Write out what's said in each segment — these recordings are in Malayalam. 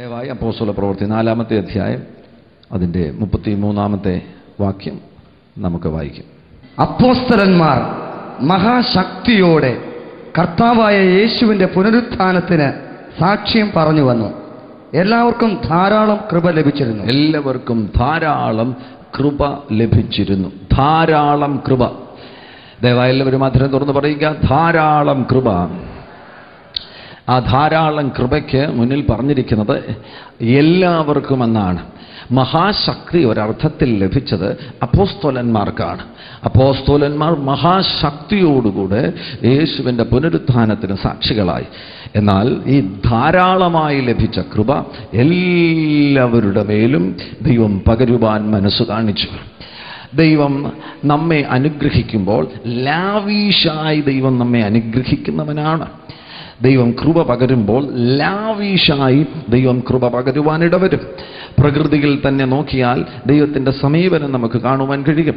ദയവായി അപ്പോസ്തല പ്രവൃത്തി 4-ാമത്തെ അധ്യായം അതിൻ്റെ 33-ാമത്തെ വാക്യം നമുക്ക് വായിക്കാം. അപ്പോസ്തലന്മാർ മഹാശക്തിയോടെ കർത്താവായ യേശുവിൻ്റെ പുനരുത്ഥാനത്തിന് സാക്ഷ്യം പറഞ്ഞു വന്നു. എല്ലാവർക്കും ധാരാളം കൃപ ലഭിച്ചിരുന്നു. എല്ലാവർക്കും ധാരാളം കൃപ ലഭിച്ചിരുന്നു. ധാരാളം കൃപ. ദയവായി എല്ലാവരും അധരം തുറന്ന് പറയുക, ധാരാളം കൃപ. ആ ധാരാളം കൃപയ്ക്ക് മുന്നിൽ പറഞ്ഞിരിക്കുന്നത് എല്ലാവർക്കും എന്നാണ്. മഹാശക്തി ഒരർത്ഥത്തിൽ ലഭിച്ചത് അപ്പോസ്തലന്മാർക്കാണ്. അപ്പോസ്തലന്മാർ മഹാശക്തിയോടുകൂടെ യേശുവിൻ്റെ പുനരുത്ഥാനത്തിന് സാക്ഷികളായി. എന്നാൽ ഈ ധാരാളമായി ലഭിച്ച കൃപ എല്ലാവരുടെ മേലും ദൈവം പകരുവാൻ മനസ്സ് കാണിച്ചു. ദൈവം നമ്മെ അനുഗ്രഹിക്കുമ്പോൾ ലാവീഷായി ദൈവം നമ്മെ അനുഗ്രഹിക്കുന്നവനാണ്. ദൈവം കൃപ പകരുമ്പോൾ ലാവീഷായി ദൈവം കൃപ പകരുവാനിടവരും. പ്രകൃതിയിൽ തന്നെ നോക്കിയാൽ ദൈവത്തിൻ്റെ സമീപനം നമുക്ക് കാണുവാൻ കഴിയും.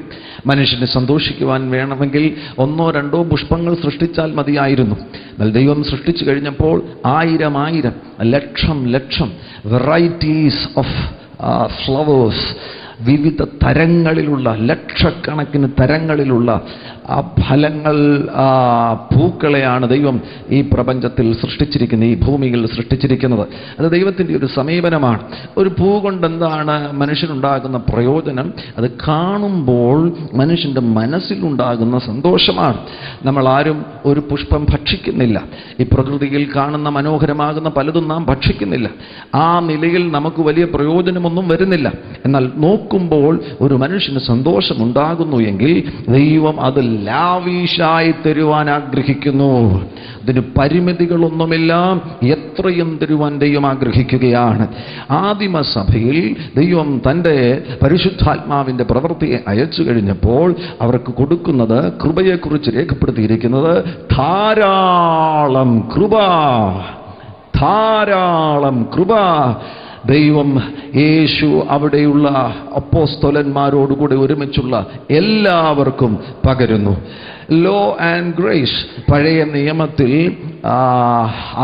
മനുഷ്യന് സന്തോഷിക്കുവാൻ വേണമെങ്കിൽ 1-2 പുഷ്പങ്ങൾ സൃഷ്ടിച്ചാൽ മതിയായിരുന്നു. എന്നാൽ ദൈവം സൃഷ്ടിച്ചു കഴിഞ്ഞപ്പോൾ 1000 ലക്ഷം വെറൈറ്റീസ് ഓഫ് ഫ്ലവേഴ്സ്, വിവിധ തരങ്ങളിലുള്ള ലക്ഷക്കണക്കിന് തരങ്ങളിലുള്ള ഫലങ്ങൾ, പൂക്കളെയാണ് ദൈവം ഈ പ്രപഞ്ചത്തിൽ സൃഷ്ടിച്ചിരിക്കുന്നത്, ഈ ഭൂമിയിൽ സൃഷ്ടിച്ചിരിക്കുന്നത്. അത് ദൈവത്തിൻ്റെ ഒരു സമീപനമാണ്. ഒരു പൂ കൊണ്ട് എന്താണ് മനുഷ്യനുണ്ടാകുന്ന പ്രയോജനം? അത് കാണുമ്പോൾ മനുഷ്യൻ്റെ മനസ്സിലുണ്ടാകുന്ന സന്തോഷമാണ്. നമ്മളാരും ഒരു പുഷ്പം ഭക്ഷിക്കുന്നില്ല. ഈ പ്രകൃതിയിൽ കാണുന്ന മനോഹരമാകുന്ന പലതും നാം ഭക്ഷിക്കുന്നില്ല. ആ നിലയിൽ നമുക്ക് വലിയ പ്രയോജനമൊന്നും വരുന്നില്ല. എന്നാൽ നോക്കുമ്പോൾ ഒരു മനുഷ്യന് സന്തോഷമുണ്ടാകുന്നു എങ്കിൽ ദൈവം അത് ലാവീഷായി തരുവാൻ ആഗ്രഹിക്കുന്നു. അതിന് പരിമിതികളൊന്നുമില്ല. എത്രയും തരുവാൻ ദൈവം ആഗ്രഹിക്കുകയാണ്. ആദിമസഭയിൽ ദൈവം തൻ്റെ പരിശുദ്ധാത്മാവിൻ്റെ പ്രവൃത്തിയെ അയച്ചു കഴിഞ്ഞപ്പോൾ അവർക്ക് കൊടുക്കുന്നത്, കൃപയെക്കുറിച്ച് രേഖപ്പെടുത്തിയിരിക്കുന്നത്, ധാരാളം കൃപ. ധാരാളം കൃപ ദൈവം യേശു അവിടെയുള്ള അപ്പോസ്തലന്മാരോടുകൂടെ ഒരുമിച്ചുള്ള എല്ലാവർക്കും പകരുന്നു. Law and grace. പഴയ നിയമത്തിൽ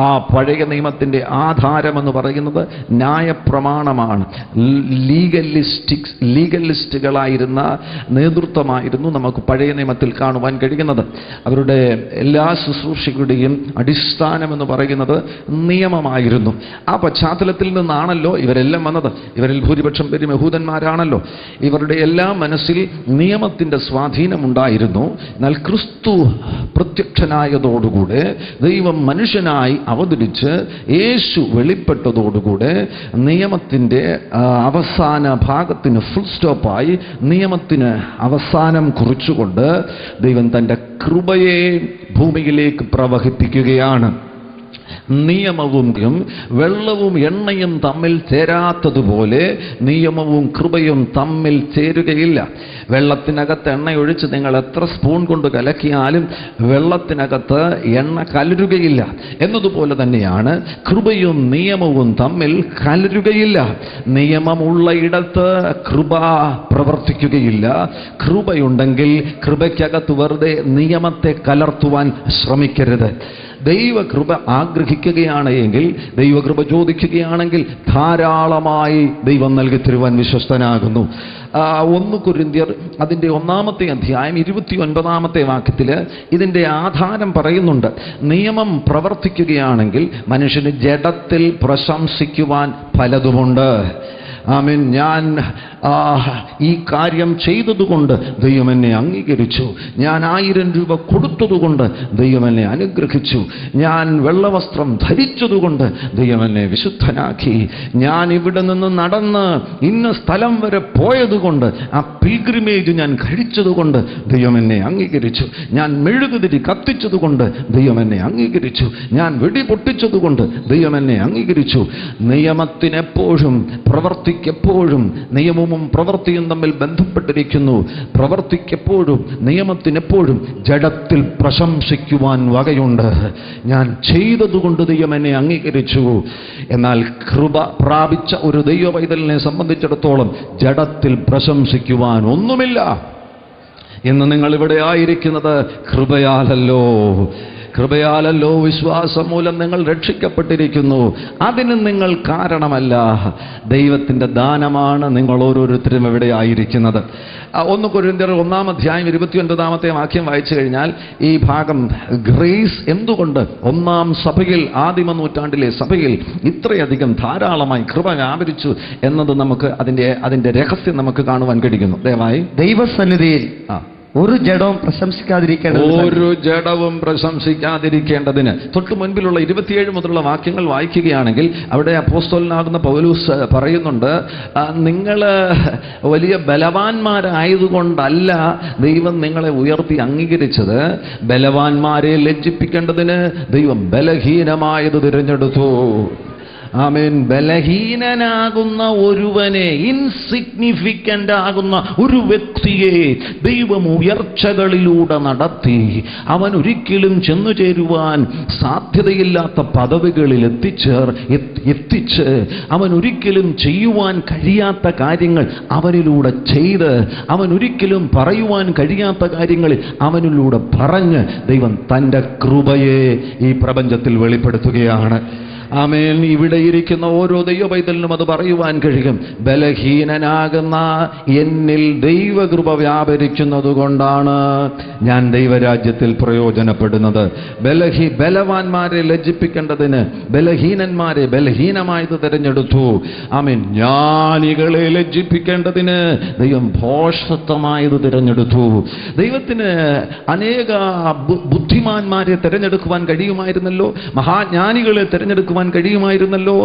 ആ പഴയ നിയമത്തിൻ്റെ ആധാരമെന്ന് പറയുന്നത് ന്യായപ്രമാണമാണ്. ലീഗലിസ്റ്റുകളായിരുന്ന നേതൃത്വമായിരുന്നു നമുക്ക് പഴയ നിയമത്തിൽ കാണുവാൻ കഴിയുന്നത്. അവരുടെ എല്ലാ ശുശ്രൂഷകളുടെയും അടിസ്ഥാനമെന്ന് പറയുന്നത് നിയമമായിരുന്നു. ആ പശ്ചാത്തലത്തിൽ നിന്നാണല്ലോ ഇവരെല്ലാം വന്നത്. ഇവരിൽ ഭൂരിപക്ഷം പേരും യഹൂദന്മാരാണല്ലോ. ഇവരുടെ എല്ലാ മനസ്സിൽ നിയമത്തിൻ്റെ സ്വാധീനമുണ്ടായിരുന്നു. എന്നാൽ ക്രിസ്തു പ്രത്യക്ഷനായതോടുകൂടെ, ദൈവം മനുഷ്യനായി അവതരിച്ച് യേശു വെളിപ്പെട്ടതോടുകൂടെ നിയമത്തിൻ്റെ അവസാന ഭാഗത്തിന് ഫുൾ സ്റ്റോപ്പായി, നിയമത്തിന് അവസാനം കുറിച്ചുകൊണ്ട് ദൈവം തൻ്റെ കൃപയെ ഭൂമിയിലേക്ക് പ്രവഹിപ്പിക്കുകയാണ്. നിയമവും വെള്ളവും എണ്ണയും തമ്മിൽ ചേരാത്തതുപോലെ നിയമവും കൃപയും തമ്മിൽ ചേരുകയില്ല. വെള്ളത്തിനകത്ത് എണ്ണയൊഴിച്ച് നിങ്ങൾ എത്ര സ്പൂൺ കൊണ്ട് കലക്കിയാലും വെള്ളത്തിനകത്ത് എണ്ണ കലരുകയില്ല. എന്നതുപോലെ തന്നെയാണ് കൃപയും നിയമവും തമ്മിൽ കലരുകയില്ല. നിയമമുള്ള ഇടത്ത് കൃപ പ്രവർത്തിക്കുകയില്ല. കൃപയുണ്ടെങ്കിൽ കൃപയ്ക്കകത്ത് വെറുതെ നിയമത്തെ കലർത്തുവാൻ ശ്രമിക്കരുത്. ദൈവകൃപ ആഗ്രഹിക്കുകയാണ് എങ്കിൽ, ദൈവകൃപ ചോദിക്കുകയാണെങ്കിൽ ധാരാളമായി ദൈവം നൽകി തരുവാൻ വിശ്വസ്തനാകുന്നു. 1 കൊരിന്ത്യർ അതിൻ്റെ 1-ാമത്തെ അധ്യായം 29-ാമത്തെ വാക്യത്തിൽ ഇതിൻ്റെ ആധാരം പറയുന്നുണ്ട്. നിയമം പ്രവർത്തിക്കുകയാണെങ്കിൽ മനുഷ്യന് ജഡത്തിൽ പ്രശംസിക്കുവാൻ പലതുമുണ്ട്. ആമേൻ. ഞാൻ ഈ കാര്യം ചെയ്തതുകൊണ്ട് ദൈവം എന്നെ അംഗീകരിച്ചു. ഞാൻ 1000 രൂപ കൊടുത്തതുകൊണ്ട് ദൈവം എന്നെ അനുഗ്രഹിച്ചു. ഞാൻ വെള്ളവസ്ത്രം ധരിച്ചതുകൊണ്ട് ദൈവം എന്നെ വിശുദ്ധനാക്കി. ഞാൻ ഇവിടെ നിന്ന് നടന്ന് ഇന്ന സ്ഥലം വരെ പോയതുകൊണ്ട്, ആ പിൽഗ്രിമേജ് ഞാൻ കഴിച്ചതുകൊണ്ട് ദൈവം എന്നെ അംഗീകരിച്ചു. ഞാൻ മെഴുകുതിരി കത്തിച്ചതുകൊണ്ട് ദൈവം എന്നെ അംഗീകരിച്ചു. ഞാൻ വെടി പൊട്ടിച്ചതുകൊണ്ട് ദൈവം എന്നെ അംഗീകരിച്ചു. നിയമത്തിനെപ്പോഴും പ്രവർത്തിക്കെപ്പോഴും നിയമവും പ്രവൃത്തിയും തമ്മിൽ ബന്ധപ്പെട്ടിരിക്കുന്നു. പ്രവർത്തിക്കെപ്പോഴും നിയമത്തിനെപ്പോഴും ജഡത്തിൽ പ്രശംസിക്കുവാൻ വകയുണ്ട്. ഞാൻ ചെയ്തതുകൊണ്ട് ദൈവം എന്നെ അംഗീകരിച്ചു. എന്നാൽ കൃപ പ്രാപിച്ച ഒരു ദൈവ പൈതലിനെ സംബന്ധിച്ചിടത്തോളം ജഡത്തിൽ പ്രശംസിക്കുവാൻ ഒന്നുമില്ല. ഇന്ന് നിങ്ങൾ ഇവിടെ ആയിരിക്കുന്നത് കൃപയാലല്ലോ. കൃപയാലല്ലോ വിശ്വാസം മൂലം നിങ്ങൾ രക്ഷിക്കപ്പെട്ടിരിക്കുന്നു. അതിന് നിങ്ങൾ കാരണമല്ല, ദൈവത്തിൻ്റെ ദാനമാണ് നിങ്ങൾ ഓരോരുത്തരും ഇവിടെ ആയിരിക്കുന്നത്. 1 കൊരിന്ത്യർ 1-29 വാക്യം വായിച്ചു കഴിഞ്ഞാൽ ഈ ഭാഗം ഗ്രേസ് എന്തുകൊണ്ട് ഒന്നാം സഭയിൽ, ആദിമ നൂറ്റാണ്ടിലെ സഭയിൽ ഇത്രയധികം ധാരാളമായി കൃപ വ്യാപരിച്ചു എന്നത് നമുക്ക് അതിന്റെ രഹസ്യം നമുക്ക് കാണുവാൻ കഴിയുന്നു. ദയവായി ദൈവസന്നിധിയിൽ ഒരു ജഡവും പ്രശംസിക്കാതിരിക്കേണ്ടതിന് തൊട്ട് മുൻപിലുള്ള 27 മുതലുള്ള വാക്യങ്ങൾ വായിക്കുകയാണെങ്കിൽ അവിടെ അപ്പോസ്തലനാകുന്ന പൗലോസ് പറയുന്നുണ്ട്, നിങ്ങൾ വലിയ ബലവാന്മാരായതുകൊണ്ടല്ല ദൈവം നിങ്ങളെ ഉയർത്തി അംഗീകരിച്ചത്, ബലവാന്മാരെ ലജ്ജിപ്പിക്കേണ്ടതിന് ദൈവം ബലഹീനമായത് തിരഞ്ഞെടുത്തു. ആമേൻ. ബലഹീനനാകുന്ന ഒരുവനെ, ഇൻസിഗ്നിഫിക്കൻ്റ് ആകുന്ന ഒരു വ്യക്തിയെ ദൈവം ഉയർച്ചകളിലൂടെ നടത്തി അവൻ ഒരിക്കലും ചെന്നു ചേരുവാൻ സാധ്യതയില്ലാത്ത പദവികളിൽ എത്തിച്ച് അവൻ ഒരിക്കലും ചെയ്യുവാൻ കഴിയാത്ത കാര്യങ്ങൾ അവനിലൂടെ ചെയ്ത്, അവൻ ഒരിക്കലും പറയുവാൻ കഴിയാത്ത കാര്യങ്ങൾ അവനിലൂടെ പറഞ്ഞ് ദൈവം തൻ്റെ കൃപയെ ഈ പ്രപഞ്ചത്തിൽ വെളിപ്പെടുത്തുകയാണ്. ആമേൻ. ഇവിടെ ഇരിക്കുന്ന ഓരോ ദൈവപൈതലിനും അത് പറയുവാൻ കഴിയും. ബലഹീനനാകുന്ന എന്നിൽ ദൈവകൃപ വ്യാപരിക്കുന്നത് കൊണ്ടാണ് ഞാൻ ദൈവരാജ്യത്തിൽ പ്രയോജനപ്പെടുന്നത്. ബലവാന്മാരെ ലജ്ജിപ്പിക്കേണ്ടതിന് ബലഹീനന്മാരെ ബലഹീനമായത് തിരഞ്ഞെടുത്തു. ആമേൻ. ജ്ഞാനികളെ ലജ്ജിപ്പിക്കേണ്ടതിന് ദൈവം ഭോഷത്വമായത് തിരഞ്ഞെടുത്തു. ദൈവത്തിന് അനേക ബുദ്ധിമാന്മാരെ തിരഞ്ഞെടുക്കുവാൻ കഴിയുമായിരുന്നല്ലോ, മഹാജ്ഞാനികളെ തിരഞ്ഞെടുക്കുവാൻ കഴിയുമായിരുന്നല്ലോ,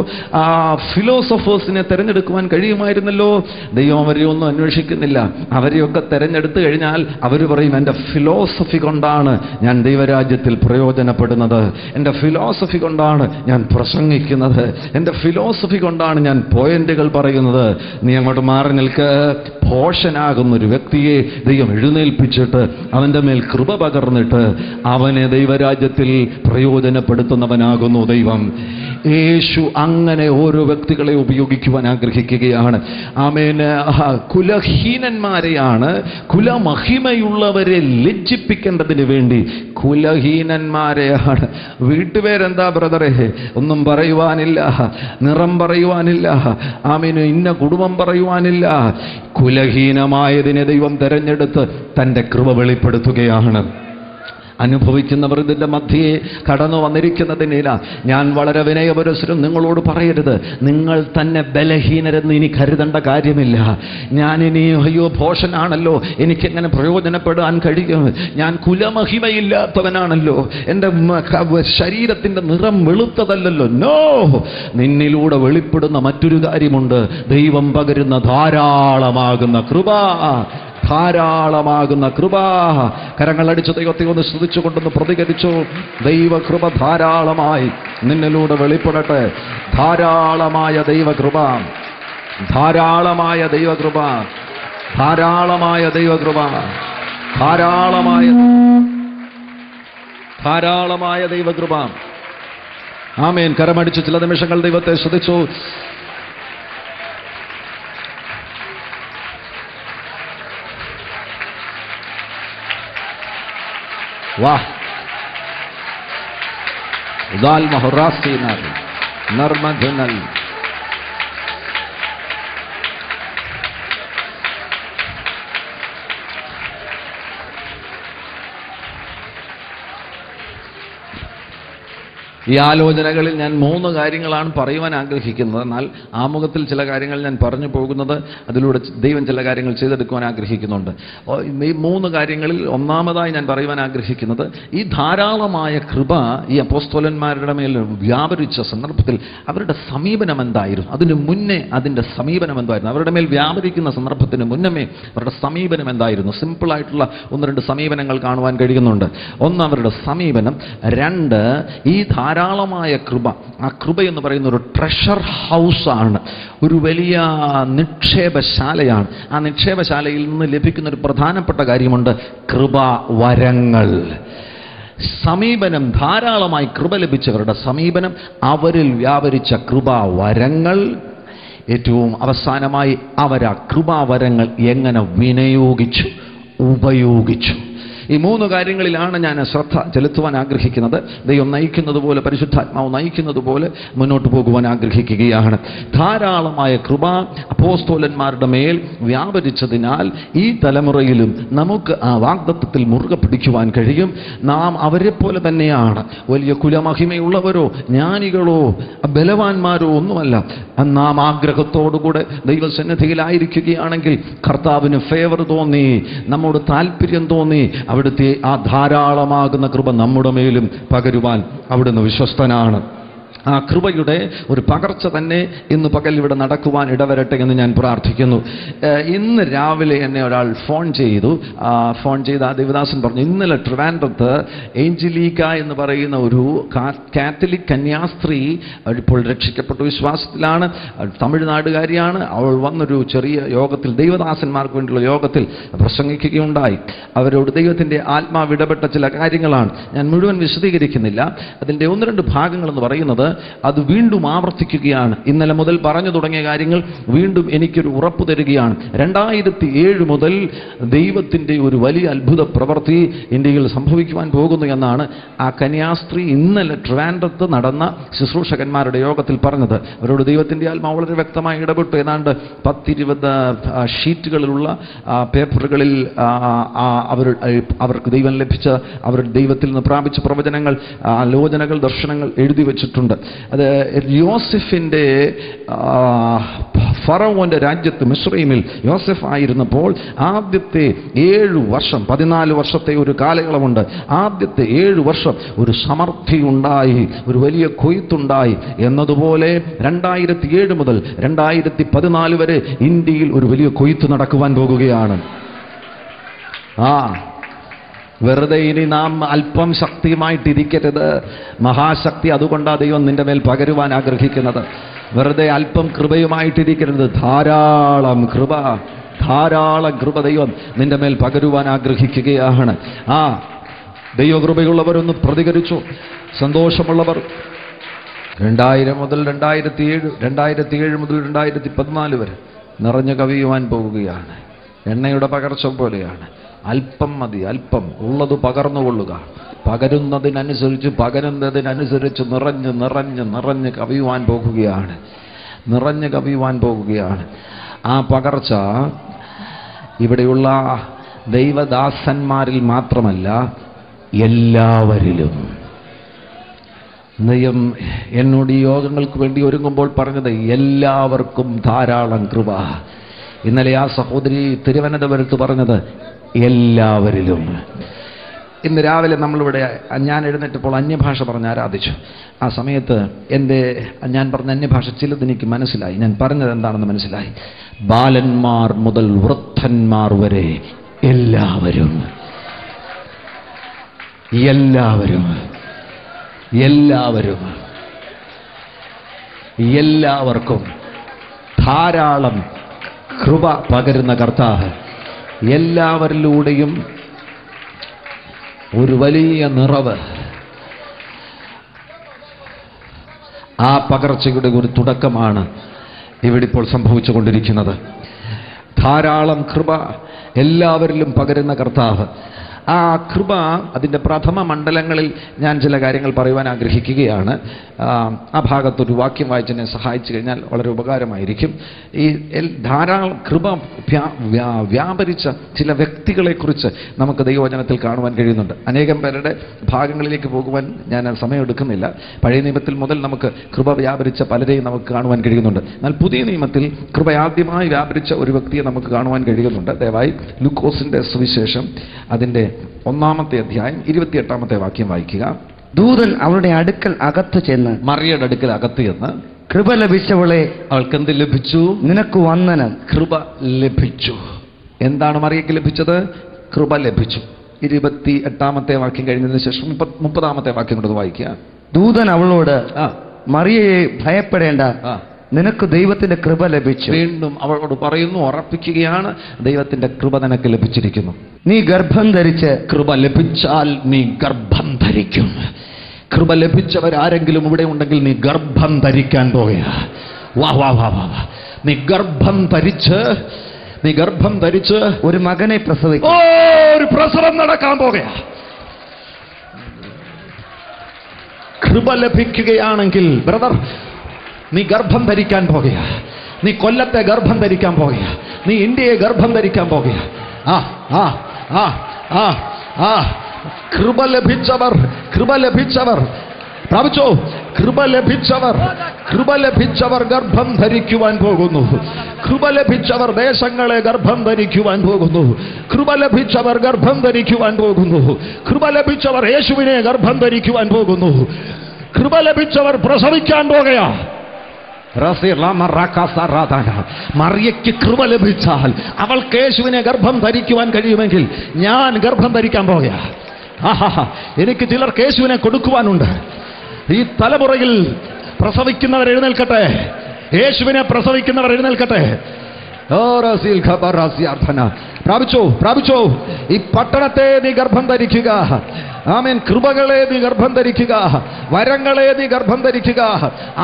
ഫിലോസഫേഴ്സിനെ തിരഞ്ഞെടുക്കുവാൻ കഴിയുമായിരുന്നല്ലോ. ദൈവം അവരെ ഒന്നും അന്വേഷിക്കുന്നില്ല. അവരെയൊക്കെ തിരഞ്ഞെടുത്തു കഴിഞ്ഞാൽ അവർ പറയും, എൻ്റെ ഫിലോസഫി കൊണ്ടാണ് ഞാൻ ദൈവരാജ്യത്തിൽ പ്രയോജനപ്പെടുന്നത്, എൻ്റെ ഫിലോസഫി കൊണ്ടാണ് ഞാൻ പ്രസംഗിക്കുന്നത്, എൻ്റെ ഫിലോസഫി കൊണ്ടാണ് ഞാൻ പോയിന്റുകൾ പറയുന്നത്. നീ അങ്ങോട്ട് മാറി നിൽക്ക്. ഭോഷനാകുന്നൊരു വ്യക്തിയെ ദൈവം എഴുന്നേൽപ്പിച്ചിട്ട് അവൻ്റെ മേൽ കൃപ പകർന്നിട്ട് അവനെ ദൈവരാജ്യത്തിൽ പ്രയോജനപ്പെടുത്തുന്നവനാകുന്നു ദൈവം. യേശു അങ്ങനെ ഓരോ വ്യക്തികളെ ഉപയോഗിക്കുവാൻ ആഗ്രഹിക്കുകയാണ്. ആമേൻ. കുലഹീനന്മാരെയാണ്, കുലമഹിമയുള്ളവരെ ലജ്ജിപ്പിക്കേണ്ടതിന് വേണ്ടി കുലഹീനന്മാരെയാണ്. വീട്ടുപേരെന്താ ബ്രദറെ? ഒന്നും പറയുവാനില്ല, നിറം പറയുവാനില്ല, ആമേൻ, ഇന്ന കുടുംബം പറയുവാനില്ല. കുലഹീനമായതിനെ ദൈവം തെരഞ്ഞെടുത്ത് തൻ്റെ കൃപ വെളിപ്പെടുത്തുകയാണ്. അനുഭവിക്കുന്നവർ ഇതിൻ്റെ മധ്യേ കടന്നു വന്നിരിക്കുന്നതിനില്ല. ഞാൻ വളരെ വിനയപുരസ്സരം നിങ്ങളോട് പറയരുത്, നിങ്ങൾ തന്നെ ബലഹീനരെന്ന് ഇനി കരുതേണ്ട കാര്യമില്ല. ഞാനിനി അയ്യോ ഭോഷനാണല്ലോ, എനിക്കെങ്ങനെ പ്രയോജനപ്പെടാൻ കഴിയും, ഞാൻ കുലമഹിമയില്ലാത്തവനാണല്ലോ, എൻ്റെ ശരീരത്തിൻ്റെ നിറം വെളുത്തതല്ലല്ലോ. നോ, നിന്നിലൂടെ വെളിപ്പെടുന്ന മറ്റൊരു കാര്യമുണ്ട്. ദൈവം പകരുന്ന ധാരാളമാകുന്ന കൃപ, ധാരാളമാകുന്ന കൃപ. കരങ്ങളടിച്ച് ദൈവത്തെ ഒന്ന് സ്തുതിച്ചുകൊണ്ടൊന്ന് പ്രതികരിച്ചു. ദൈവകൃപ ധാരാളമായി നിന്നിലൂടെ വെളിപ്പെടട്ടെ. ധാരാളമായ ദൈവകൃപ, ധാരാളമായ ദൈവകൃപ, ധാരാളമായ ദൈവകൃപ, ധാരാളമായ ദൈവകൃപ. ആമേൻ. കരമടിച്ച് ചില നിമിഷങ്ങൾ ദൈവത്തെ സ്തുതിച്ചു. वाह उदाल महरासी नर्मधुनल ഈ ആലോചനകളിൽ ഞാൻ 3 കാര്യങ്ങളാണ് പറയുവാൻ ആഗ്രഹിക്കുന്നത്. എന്നാൽ ആമുഖത്തിൽ ചില കാര്യങ്ങൾ ഞാൻ പറഞ്ഞു പോകുന്നത് അതിലൂടെ ദൈവം ചില കാര്യങ്ങൾ ചെയ്തെടുക്കുവാൻ ആഗ്രഹിക്കുന്നുണ്ട്. ഈ 3 കാര്യങ്ങളിൽ ഒന്നാമതായി ഞാൻ പറയുവാൻ ആഗ്രഹിക്കുന്നത്, ഈ ധാരാളമായ കൃപ ഈ അപ്പോസ്തലന്മാരുടെ മേൽ വ്യാപരിച്ച സന്ദർഭത്തിൽ അവരുടെ സമീപനം എന്തായിരുന്നു, അതിന് മുന്നേ അതിൻ്റെ സമീപനം എന്തായിരുന്നു, അവരുടെ മേൽ വ്യാപരിക്കുന്ന സന്ദർഭത്തിന് മുന്നമേ അവരുടെ സമീപനം എന്തായിരുന്നു. സിമ്പിളായിട്ടുള്ള 1-2 സമീപനങ്ങൾ കാണുവാൻ കഴിയുന്നുണ്ട്. ഒന്ന്, അവരുടെ സമീപനം. 2, ഈ ധാരാളമായ കൃപ. ആ കൃപ എന്ന് പറയുന്ന ഒരു ട്രഷർ ഹൗസാണ്, ഒരു വലിയ നിക്ഷേപശാലയാണ്. ആ നിക്ഷേപശാലയിൽ നിന്ന് ലഭിക്കുന്ന ഒരു പ്രധാനപ്പെട്ട കാര്യമുണ്ട്, കൃപാവരങ്ങൾ. സമീപനം, ധാരാളമായി കൃപ ലഭിച്ചവരുടെ സമീപനം, അവരിൽ വ്യാപരിച്ച കൃപാവരങ്ങൾ. ഏറ്റവും അവസാനമായി അവർ ആ കൃപാവരങ്ങൾ എങ്ങനെ വിനിയോഗിച്ചു, ഉപയോഗിച്ചു. ഈ 3 കാര്യങ്ങളിലാണ് ഞാൻ ശ്രദ്ധ ചെലുത്തുവാൻ ആഗ്രഹിക്കുന്നത്. ദൈവം നയിക്കുന്നത് പോലെ, പരിശുദ്ധാത്മാവ് നയിക്കുന്നത് പോലെ മുന്നോട്ട് പോകുവാൻ ആഗ്രഹിക്കുകയാണ്. ധാരാളമായ കൃപ അപ്പോസ്തലന്മാരുടെ മേൽ വ്യാപരിച്ചതിനാൽ ഈ തലമുറയിലും നമുക്ക് ആ വാഗ്ദത്തത്തിൽ മുറുകെ പിടിക്കുവാൻ കഴിയും. നാം അവരെ പോലെ തന്നെയാണ്. വലിയ കുലമഹിമയുള്ളവരോ ജ്ഞാനികളോ ബലവാന്മാരോ ഒന്നുമല്ല. നാം ആഗ്രഹത്തോടുകൂടെ ദൈവസന്നിധിയിലായിരിക്കുകയാണെങ്കിൽ കർത്താവിന് ഫേവർ തോന്നി, നമ്മോട് താല്പര്യം തോന്നി, അവിടുത്തെ ആ ധാരാളമാകുന്ന കൃപ നമ്മുടെ മേലും പകരുവാൻ അവിടുന്ന് വിശ്വസ്തനാണ്. ആ കൃപയുടെ ഒരു പകർച്ച തന്നെ ഇന്ന് പകൽ ഇവിടെ നടക്കുവാൻ ഇടവരട്ടെ എന്ന് ഞാൻ പ്രാർത്ഥിക്കുന്നു. ഇന്ന് രാവിലെ എന്നെ ഒരാൾ ഫോൺ ചെയ്ത് ആ ദേവദാസൻ പറഞ്ഞു, ഇന്നലെ ട്രിവാൻഡ്രത്ത് ഏഞ്ചലീക്ക എന്ന് പറയുന്ന ഒരു കാത്തലിക് കന്യാസ്ത്രീ, ഇപ്പോൾ രക്ഷിക്കപ്പെട്ട വിശ്വാസത്തിലാണ്, തമിഴ്നാടുകാരിയാണ്. അവൾ വന്നൊരു ചെറിയ യോഗത്തിൽ, ദൈവദാസന്മാർക്ക് വേണ്ടിയുള്ള യോഗത്തിൽ പ്രസംഗിക്കുകയുണ്ടായി. അവരോട് ദൈവത്തിൻ്റെ ആത്മാവ് ഇടപെട്ട ചില കാര്യങ്ങളാണ്. ഞാൻ മുഴുവൻ വിശദീകരിക്കുന്നില്ല. അതിൻ്റെ 1-2 ഭാഗങ്ങളെന്ന് പറയുന്നത് അത് വീണ്ടും ആവർത്തിക്കുകയാണ്. ഇന്നലെ മുതൽ പറഞ്ഞു തുടങ്ങിയ കാര്യങ്ങൾ വീണ്ടും എനിക്കൊരു ഉറപ്പ് തരികയാണ്. 2007 മുതൽ ദൈവത്തിൻ്റെ ഒരു വലിയ അത്ഭുത പ്രവൃത്തി ഇന്ത്യയിൽ സംഭവിക്കുവാൻ പോകുന്നു എന്നാണ് ആ കന്യാസ്ത്രീ ഇന്നലെ ട്രിവാൻഡ്രത്ത് നടന്ന ശുശ്രൂഷകന്മാരുടെ യോഗത്തിൽ പറഞ്ഞത്. അവരോട് ദൈവത്തിൻ്റെ ആത്മാവ് വളരെ വ്യക്തമായി ഇടപെട്ടു. ഏതാണ്ട് 10-20 ഷീറ്റുകളിലുള്ള പേപ്പറുകളിൽ അവർക്ക് ദൈവം ലഭിച്ച, അവർ ദൈവത്തിൽ നിന്ന് പ്രാപിച്ച പ്രവചനങ്ങൾ, ആലോചനകൾ, ദർശനങ്ങൾ എഴുതി വെച്ചിട്ടുണ്ട്. അത് യോസെഫിൻ്റെ ഫറവോന്റെ രാജ്യത്ത് മിസ്രയീമിൽ യോസെഫ് ആയിരുന്നപ്പോൾ ആദ്യത്തെ 7 വർഷം, 14 വർഷത്തെ ഒരു കാലയളവുണ്ട്. ആദ്യത്തെ 7 വർഷം ഒരു സമൃദ്ധി ഉണ്ടായി, ഒരു വലിയ കൊയ്ത്തുണ്ടായി എന്നതുപോലെ 2007 മുതൽ 2014 വരെ ഇന്ത്യയിൽ ഒരു വലിയ കൊയ്ത്ത് നടക്കുവാൻ പോകുകയാണ്. വെറുതെ ഇനി നാം അല്പം ശക്തിയുമായിട്ടിരിക്കരുത്. മഹാശക്തി അതുകൊണ്ടാണ് ദൈവം നിന്റെ മേൽ പകരുവാൻ ആഗ്രഹിക്കുന്നത്. വെറുതെ അല്പം കൃപയുമായിട്ടിരിക്കരുത്. ധാരാളം കൃപ ദൈവം നിന്റെ മേൽ പകരുവാൻ ആഗ്രഹിക്കുകയാണ്. ദൈവകൃപയുള്ളവരൊന്ന് പ്രതികരിച്ചു. സന്തോഷമുള്ളവർ 2000 മുതൽ 2007, 2007 മുതൽ 2014 വരെ നിറഞ്ഞു കവിയുവാൻ പോകുകയാണ്. എണ്ണയുടെ പകർച്ച പോലെയാണ്. അല്പം മതി, അല്പം ഉള്ളത് പകർന്നുകൊള്ളുക. പകരുന്നതിനനുസരിച്ച് നിറഞ്ഞ് കവിയുവാൻ പോകുകയാണ്. ആ പകർച്ച ഇവിടെയുള്ള ദൈവദാസന്മാരിൽ മാത്രമല്ല, എല്ലാവരിലും. ദൈവം എന്നോട് ഈ യോഗങ്ങൾക്ക് വേണ്ടി ഒരുങ്ങുമ്പോൾ പറഞ്ഞത് എല്ലാവർക്കും ധാരാളം കൃപ. ഇന്നലെ ആ സഹോദരി തിരുവനന്തപുരത്ത് പറഞ്ഞത് എല്ലാവരിലും. ഇന്ന് രാവിലെ നമ്മളിവിടെ ഞാൻ എഴുന്നേറ്റപ്പോൾ അന്യഭാഷ പറഞ്ഞ് ആരാധിച്ചു. ആ സമയത്ത് ഞാൻ പറഞ്ഞ അന്യഭാഷ ചിലത് എനിക്ക് മനസ്സിലായി. ഞാൻ പറഞ്ഞത് എന്താണെന്ന് മനസ്സിലായി. ബാലന്മാർ മുതൽ വൃദ്ധന്മാർ വരെ എല്ലാവരും എല്ലാവർക്കും ധാരാളം കൃപ പകരുന്ന കർത്താവ് എല്ലാവരിലൂടെയും ഒരു വലിയ നിറവ്, ആ പകർച്ചയുടെ ഒരു തുടക്കമാണ് ഇവിടെ ഇപ്പോൾ സംഭവിച്ചു കൊണ്ടിരിക്കുന്നത്. ധാരാളം കൃപ എല്ലാവരിലും പകരുന്ന കർത്താവ്. ആ കൃപ അതിൻ്റെ പ്രഥമ മണ്ഡലങ്ങളിൽ ഞാൻ ചില കാര്യങ്ങൾ പറയുവാൻ ആഗ്രഹിക്കുകയാണ്. ആ ഭാഗത്തൊരു വാക്യം വായിച്ച് എന്നെ സഹായിച്ചു കഴിഞ്ഞാൽ വളരെ ഉപകാരമായിരിക്കും. ഈ ധാരാളം കൃപ വ്യാപരിച്ച ചില വ്യക്തികളെക്കുറിച്ച് നമുക്ക് ദൈവവചനത്തിൽ കാണുവാൻ കഴിയുന്നുണ്ട്. അനേകം പേരുടെ ഭാഗങ്ങളിലേക്ക് പോകുവാൻ ഞാൻ സമയമെടുക്കുന്നില്ല. പഴയ നിയമത്തിൽ മുതൽ നമുക്ക് കൃപ വ്യാപരിച്ച പലരെയും നമുക്ക് കാണുവാൻ കഴിയുന്നുണ്ട്. എന്നാൽ പുതിയ നിയമത്തിൽ കൃപ ആദ്യമായി വ്യാപരിച്ച ഒരു വ്യക്തിയെ നമുക്ക് കാണുവാൻ കഴിയുന്നുണ്ട്. ദയവായി ലൂക്കോസിന്റെ സുവിശേഷം അതിൻ്റെ 1-ാമത്തെ അധ്യായം 28-ാമത്തെ വാക്യം വായിക്കുക. ദൂതൻ അവളുടെ അടുക്കൽ അകത്ത് ചെന്ന്, മറിയയുടെ അടുക്കൽ അകത്ത് ചെന്ന്, കൃപ ലഭിച്ചവളെ, അവൾക്ക് എന്ത് ലഭിച്ചു? നിനക്ക് വന്ദനം. കൃപ ലഭിച്ചു. എന്താണ് മറിയയ്ക്ക് ലഭിച്ചത്? കൃപ ലഭിച്ചു. 28-ാമത്തെ വാക്യം കഴിഞ്ഞതിന് ശേഷം 30-ാമത്തെ വാക്യം കൊണ്ട് വായിക്കുക. ദൂതൻ അവളോട്, മറിയയെ ഭയപ്പെടേണ്ട, നിനക്ക് ദൈവത്തിന്റെ കൃപ ലഭിച്ചു. വീണ്ടും അവളോട് പറയുന്നു, ഉറപ്പിക്കുകയാണ്, ദൈവത്തിന്റെ കൃപ നിനക്ക് ലഭിച്ചിരിക്കുന്നു. നീ ഗർഭം ധരിച്ച്, കൃപ ലഭിച്ചാൽ നീ ഗർഭം ധരിക്കും. കൃപ ലഭിച്ചവരാരെങ്കിലും ഇവിടെ ഉണ്ടെങ്കിൽ നീ ഗർഭം ധരിക്കാൻ പോകുക. വാ വാ വാ വാ വാ. നീ ഗർഭം ധരിച്ച് ഒരു മകനെ പ്രസവിക്കും. ഓ ഒരു പ്രസവം നടക്കാൻ പോകുക. കൃപ ലഭിക്കുകയാണെങ്കിൽ ബ്രദർ, നീ ഗർഭം ധരിക്കാൻ പോകുക. നീ കൊല്ലത്തെ ഗർഭം ധരിക്കാൻ പോകുക. നീ ഇന്ത്യയെ ഗർഭം ധരിക്കാൻ പോകുക. കൃപ ലഭിച്ചവർ പ്രാപിച്ചോ. കൃപ ലഭിച്ചവർ ഗർഭം ധരിക്കുവാൻ പോകുന്നു. കൃപ ലഭിച്ചവർ ദേശങ്ങളെ ഗർഭം ധരിക്കുവാൻ പോകുന്നു. കൃപ ലഭിച്ചവർ ഗർഭം ധരിക്കുവാൻ പോകുന്നു. കൃപ ലഭിച്ചവർ യേശുവിനെ ഗർഭം ധരിക്കുവാൻ പോകുന്നു. കൃപ ലഭിച്ചവർ പ്രസവിക്കാൻ പോകുക. മറിയയ്ക്ക് കൃപ ലഭിച്ചാൽ അവൾക്ക് യേശുവിനെ ഗർഭം ധരിക്കുവാൻ കഴിയുമെങ്കിൽ ഞാൻ ഗർഭം ധരിക്കാൻ പോകുക. എനിക്ക് ചിലർക്ക് യേശുവിനെ കൊടുക്കുവാനുണ്ട്. ഈ തലമുറയിൽ പ്രസവിക്കുന്നവർ എഴുന്നേൽക്കട്ടെ. യേശുവിനെ പ്രസവിക്കുന്നവർ എഴുന്നേൽക്കട്ടെ. പ്രാപിച്ചോ. ഈ പട്ടണത്തെ നീ ഗർഭം ധരിക്കുക. ആമേൻ. കൃപകളെ നീ ഗർഭം ധരിക്കുക. വരങ്ങളെ നീ ഗർഭം ധരിക്കുക.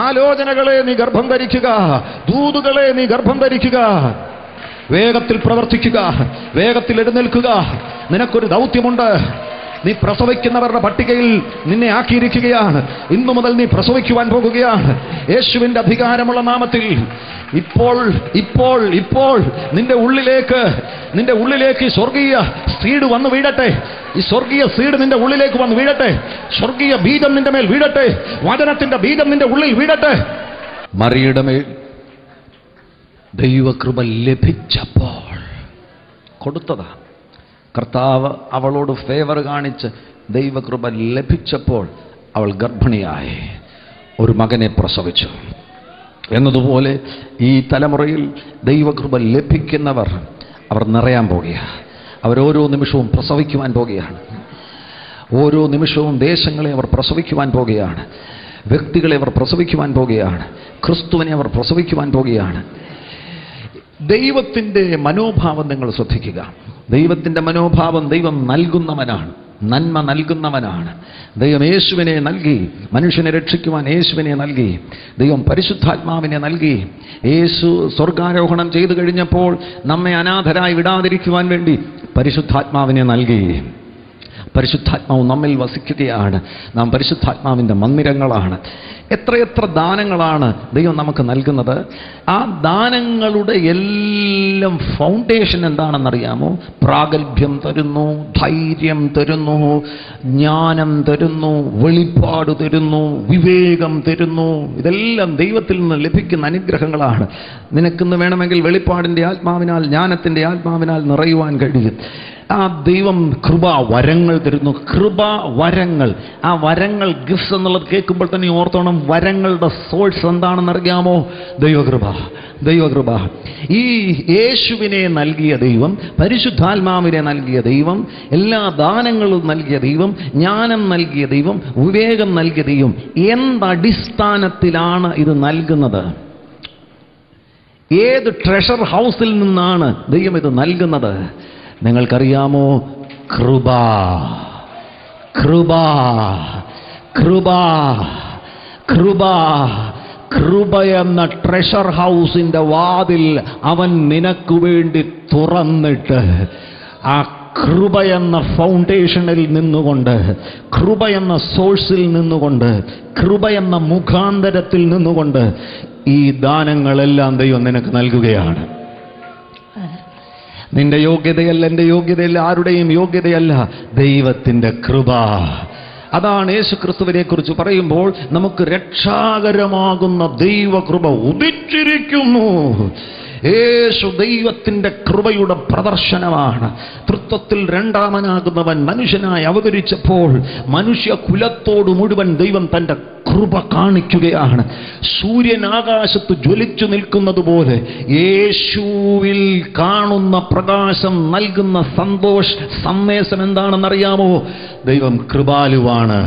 ആലോചനകളെ നീ ഗർഭം ധരിക്കുക. ദൂതുകളെ നീ ഗർഭം ധരിക്കുക. വേഗത്തിൽ പ്രവർത്തിക്കുക. വേഗത്തിൽ എഴുന്നേൽക്കുക. നിനക്കൊരു ദൗത്യമുണ്ട്. നീ പ്രസവിക്കുന്നവരുടെ പട്ടികയിൽ നിന്നെ ആക്കിയിരിക്കുകയാണ്. ഇന്നു മുതൽ നീ പ്രസവിക്കുവാൻ പോകുകയാണ്. യേശുവിന്റെ അധികാരമുള്ള നാമത്തിൽ ഇപ്പോൾ നിന്റെ ഉള്ളിലേക്ക് സ്വർഗീയ സീഡ് വന്നു വീഴട്ടെ. ഈ സ്വർഗീയ സീഡ് നിന്റെ ഉള്ളിലേക്ക് വന്ന് വീഴട്ടെ. സ്വർഗീയ ബീജം നിന്റെ മേൽ വീഴട്ടെ. വചനത്തിന്റെ ബീജം നിന്റെ ഉള്ളിൽ വീഴട്ടെ. മറിയുടെ മേൽ ദൈവകൃപ ലഭിച്ചപ്പോൾ കൊടുത്തതാ. കർത്താവ് അവളോട് ഫേവർ കാണിച്ച് ദൈവകൃപ ലഭിച്ചപ്പോൾ അവൾ ഗർഭിണിയായി ഒരു മകനെ പ്രസവിച്ചു. എന്നതുപോലെ ഈ തലമുറയിൽ ദൈവകൃപ ലഭിക്കുന്നവർ അവർ നിറയാൻ പോകുകയാണ്. അവരോരോ നിമിഷവും പ്രസവിക്കുവാൻ പോകുകയാണ്. ഓരോ നിമിഷവും ദേശങ്ങളെ അവർ പ്രസവിക്കുവാൻ പോകുകയാണ്. വ്യക്തികളെ അവർ പ്രസവിക്കുവാൻ പോകുകയാണ്. ക്രിസ്തുവിനെ അവർ പ്രസവിക്കുവാൻ പോകുകയാണ്. ദൈവത്തിൻ്റെ മനോഭാവം നിങ്ങൾ ശ്രദ്ധിക്കുക. ദൈവത്തിൻ്റെ മനോഭാവം, ദൈവം നൽകുന്നവനാണ്, നന്മ നൽകുന്നവനാണ്. ദൈവം യേശുവിനെ നൽകി, മനുഷ്യനെ രക്ഷിക്കുവാൻ യേശുവിനെ നൽകി. ദൈവം പരിശുദ്ധാത്മാവിനെ നൽകി. യേശു സ്വർഗാരോഹണം ചെയ്തു കഴിഞ്ഞപ്പോൾ നമ്മെ അനാഥരായി വിടാതിരിക്കുവാൻ വേണ്ടി പരിശുദ്ധാത്മാവിനെ നൽകി. പരിശുദ്ധാത്മാവ് നമ്മിൽ വസിക്കുകയാണ്. നാം പരിശുദ്ധാത്മാവിൻ്റെ മന്ദിരങ്ങളാണ്. എത്രയെത്ര ദാനങ്ങളാണ് ദൈവം നമുക്ക് നൽകുന്നത്. ആ ദാനങ്ങളുടെ എല്ലാം ഫൗണ്ടേഷൻ എന്താണെന്നറിയാമോ? പ്രാഗൽഭ്യം തരുന്നു, ധൈര്യം തരുന്നു, ജ്ഞാനം തരുന്നു, വെളിപ്പാട് തരുന്നു, വിവേകം തരുന്നു. ഇതെല്ലാം ദൈവത്തിൽ നിന്ന് ലഭിക്കുന്ന അനുഗ്രഹങ്ങളാണ്. നിനക്കിന്ന് വേണമെങ്കിൽ വെളിപ്പാടിൻ്റെ ആത്മാവിനാൽ, ജ്ഞാനത്തിൻ്റെ ആത്മാവിനാൽ നിറയുവാൻ കഴിയും. ആ ദൈവം കൃപ വരങ്ങൾ തരുന്നു. കൃപ വരങ്ങൾ. ആ വരങ്ങൾ, ഗിഫ്റ്റ്സ് എന്നുള്ളത് കേൾക്കുമ്പോൾ തന്നെ ഓർത്തോണം, വരങ്ങളുടെ സോഴ്സ് എന്താണെന്നറിയാമോ? ദൈവകൃപ. ഈ യേശുവിനെ നൽകിയ ദൈവം, പരിശുദ്ധാത്മാവിനെ നൽകിയ ദൈവം, എല്ലാ ദാനങ്ങളും നൽകിയ ദൈവം, ജ്ഞാനം നൽകിയ ദൈവം, വിവേകം നൽകിയ ദൈവം എന്തടിസ്ഥാനത്തിലാണ് ഇത് നൽകുന്നത്? ഏത് ട്രഷർ ഹൗസിൽ നിന്നാണ് ദൈവം ഇത് നൽകുന്നത്? നിങ്ങൾക്കറിയാമോ? കൃപ എന്ന ട്രഷർ ഹൗസിന്റെ വാതിൽ അവൻ നിനക്ക് വേണ്ടി തുറന്നിട്ട്, ആ കൃപ എന്ന ഫൗണ്ടേഷനിൽ നിന്നുകൊണ്ട്, കൃപ എന്ന സോഴ്സിൽ നിന്നുകൊണ്ട്, കൃപ എന്ന മുഖാന്തരത്തിൽ നിന്നുകൊണ്ട് ഈ ദാനങ്ങളെല്ലാം ദൈവം നിനക്ക് നൽകുകയാണ്. നിന്റെ യോഗ്യതയല്ല, എൻ്റെ യോഗ്യതയല്ല, ആരുടെയും യോഗ്യതയല്ല, ദൈവത്തിൻ്റെ കൃപ. അതാണ് യേശു ക്രിസ്തുവിനെ കുറിച്ച് പറയുമ്പോൾ നമുക്ക് രക്ഷാകരമാകുന്ന ദൈവകൃപ ഉദിച്ചിരിക്കുന്നു. യേശു ദൈവത്തിൻ്റെ കൃപയുടെ പ്രദർശനമാണ്. തൃത്വത്തിൽ രണ്ടാമനാകുന്നവൻ മനുഷ്യനായി അവതരിച്ചപ്പോൾ മനുഷ്യകുലത്തോട് മുഴുവൻ ദൈവം തൻ്റെ കൃപ കാണിക്കുകയാണ്. സൂര്യൻ ആകാശത്ത് ജ്വലിച്ചു നിൽക്കുന്നത് പോലെ യേശുവിൽ കാണുന്ന പ്രകാശം നൽകുന്ന സന്ദേശം എന്താണെന്നറിയാമോ? ദൈവം കൃപാലുവാണ്.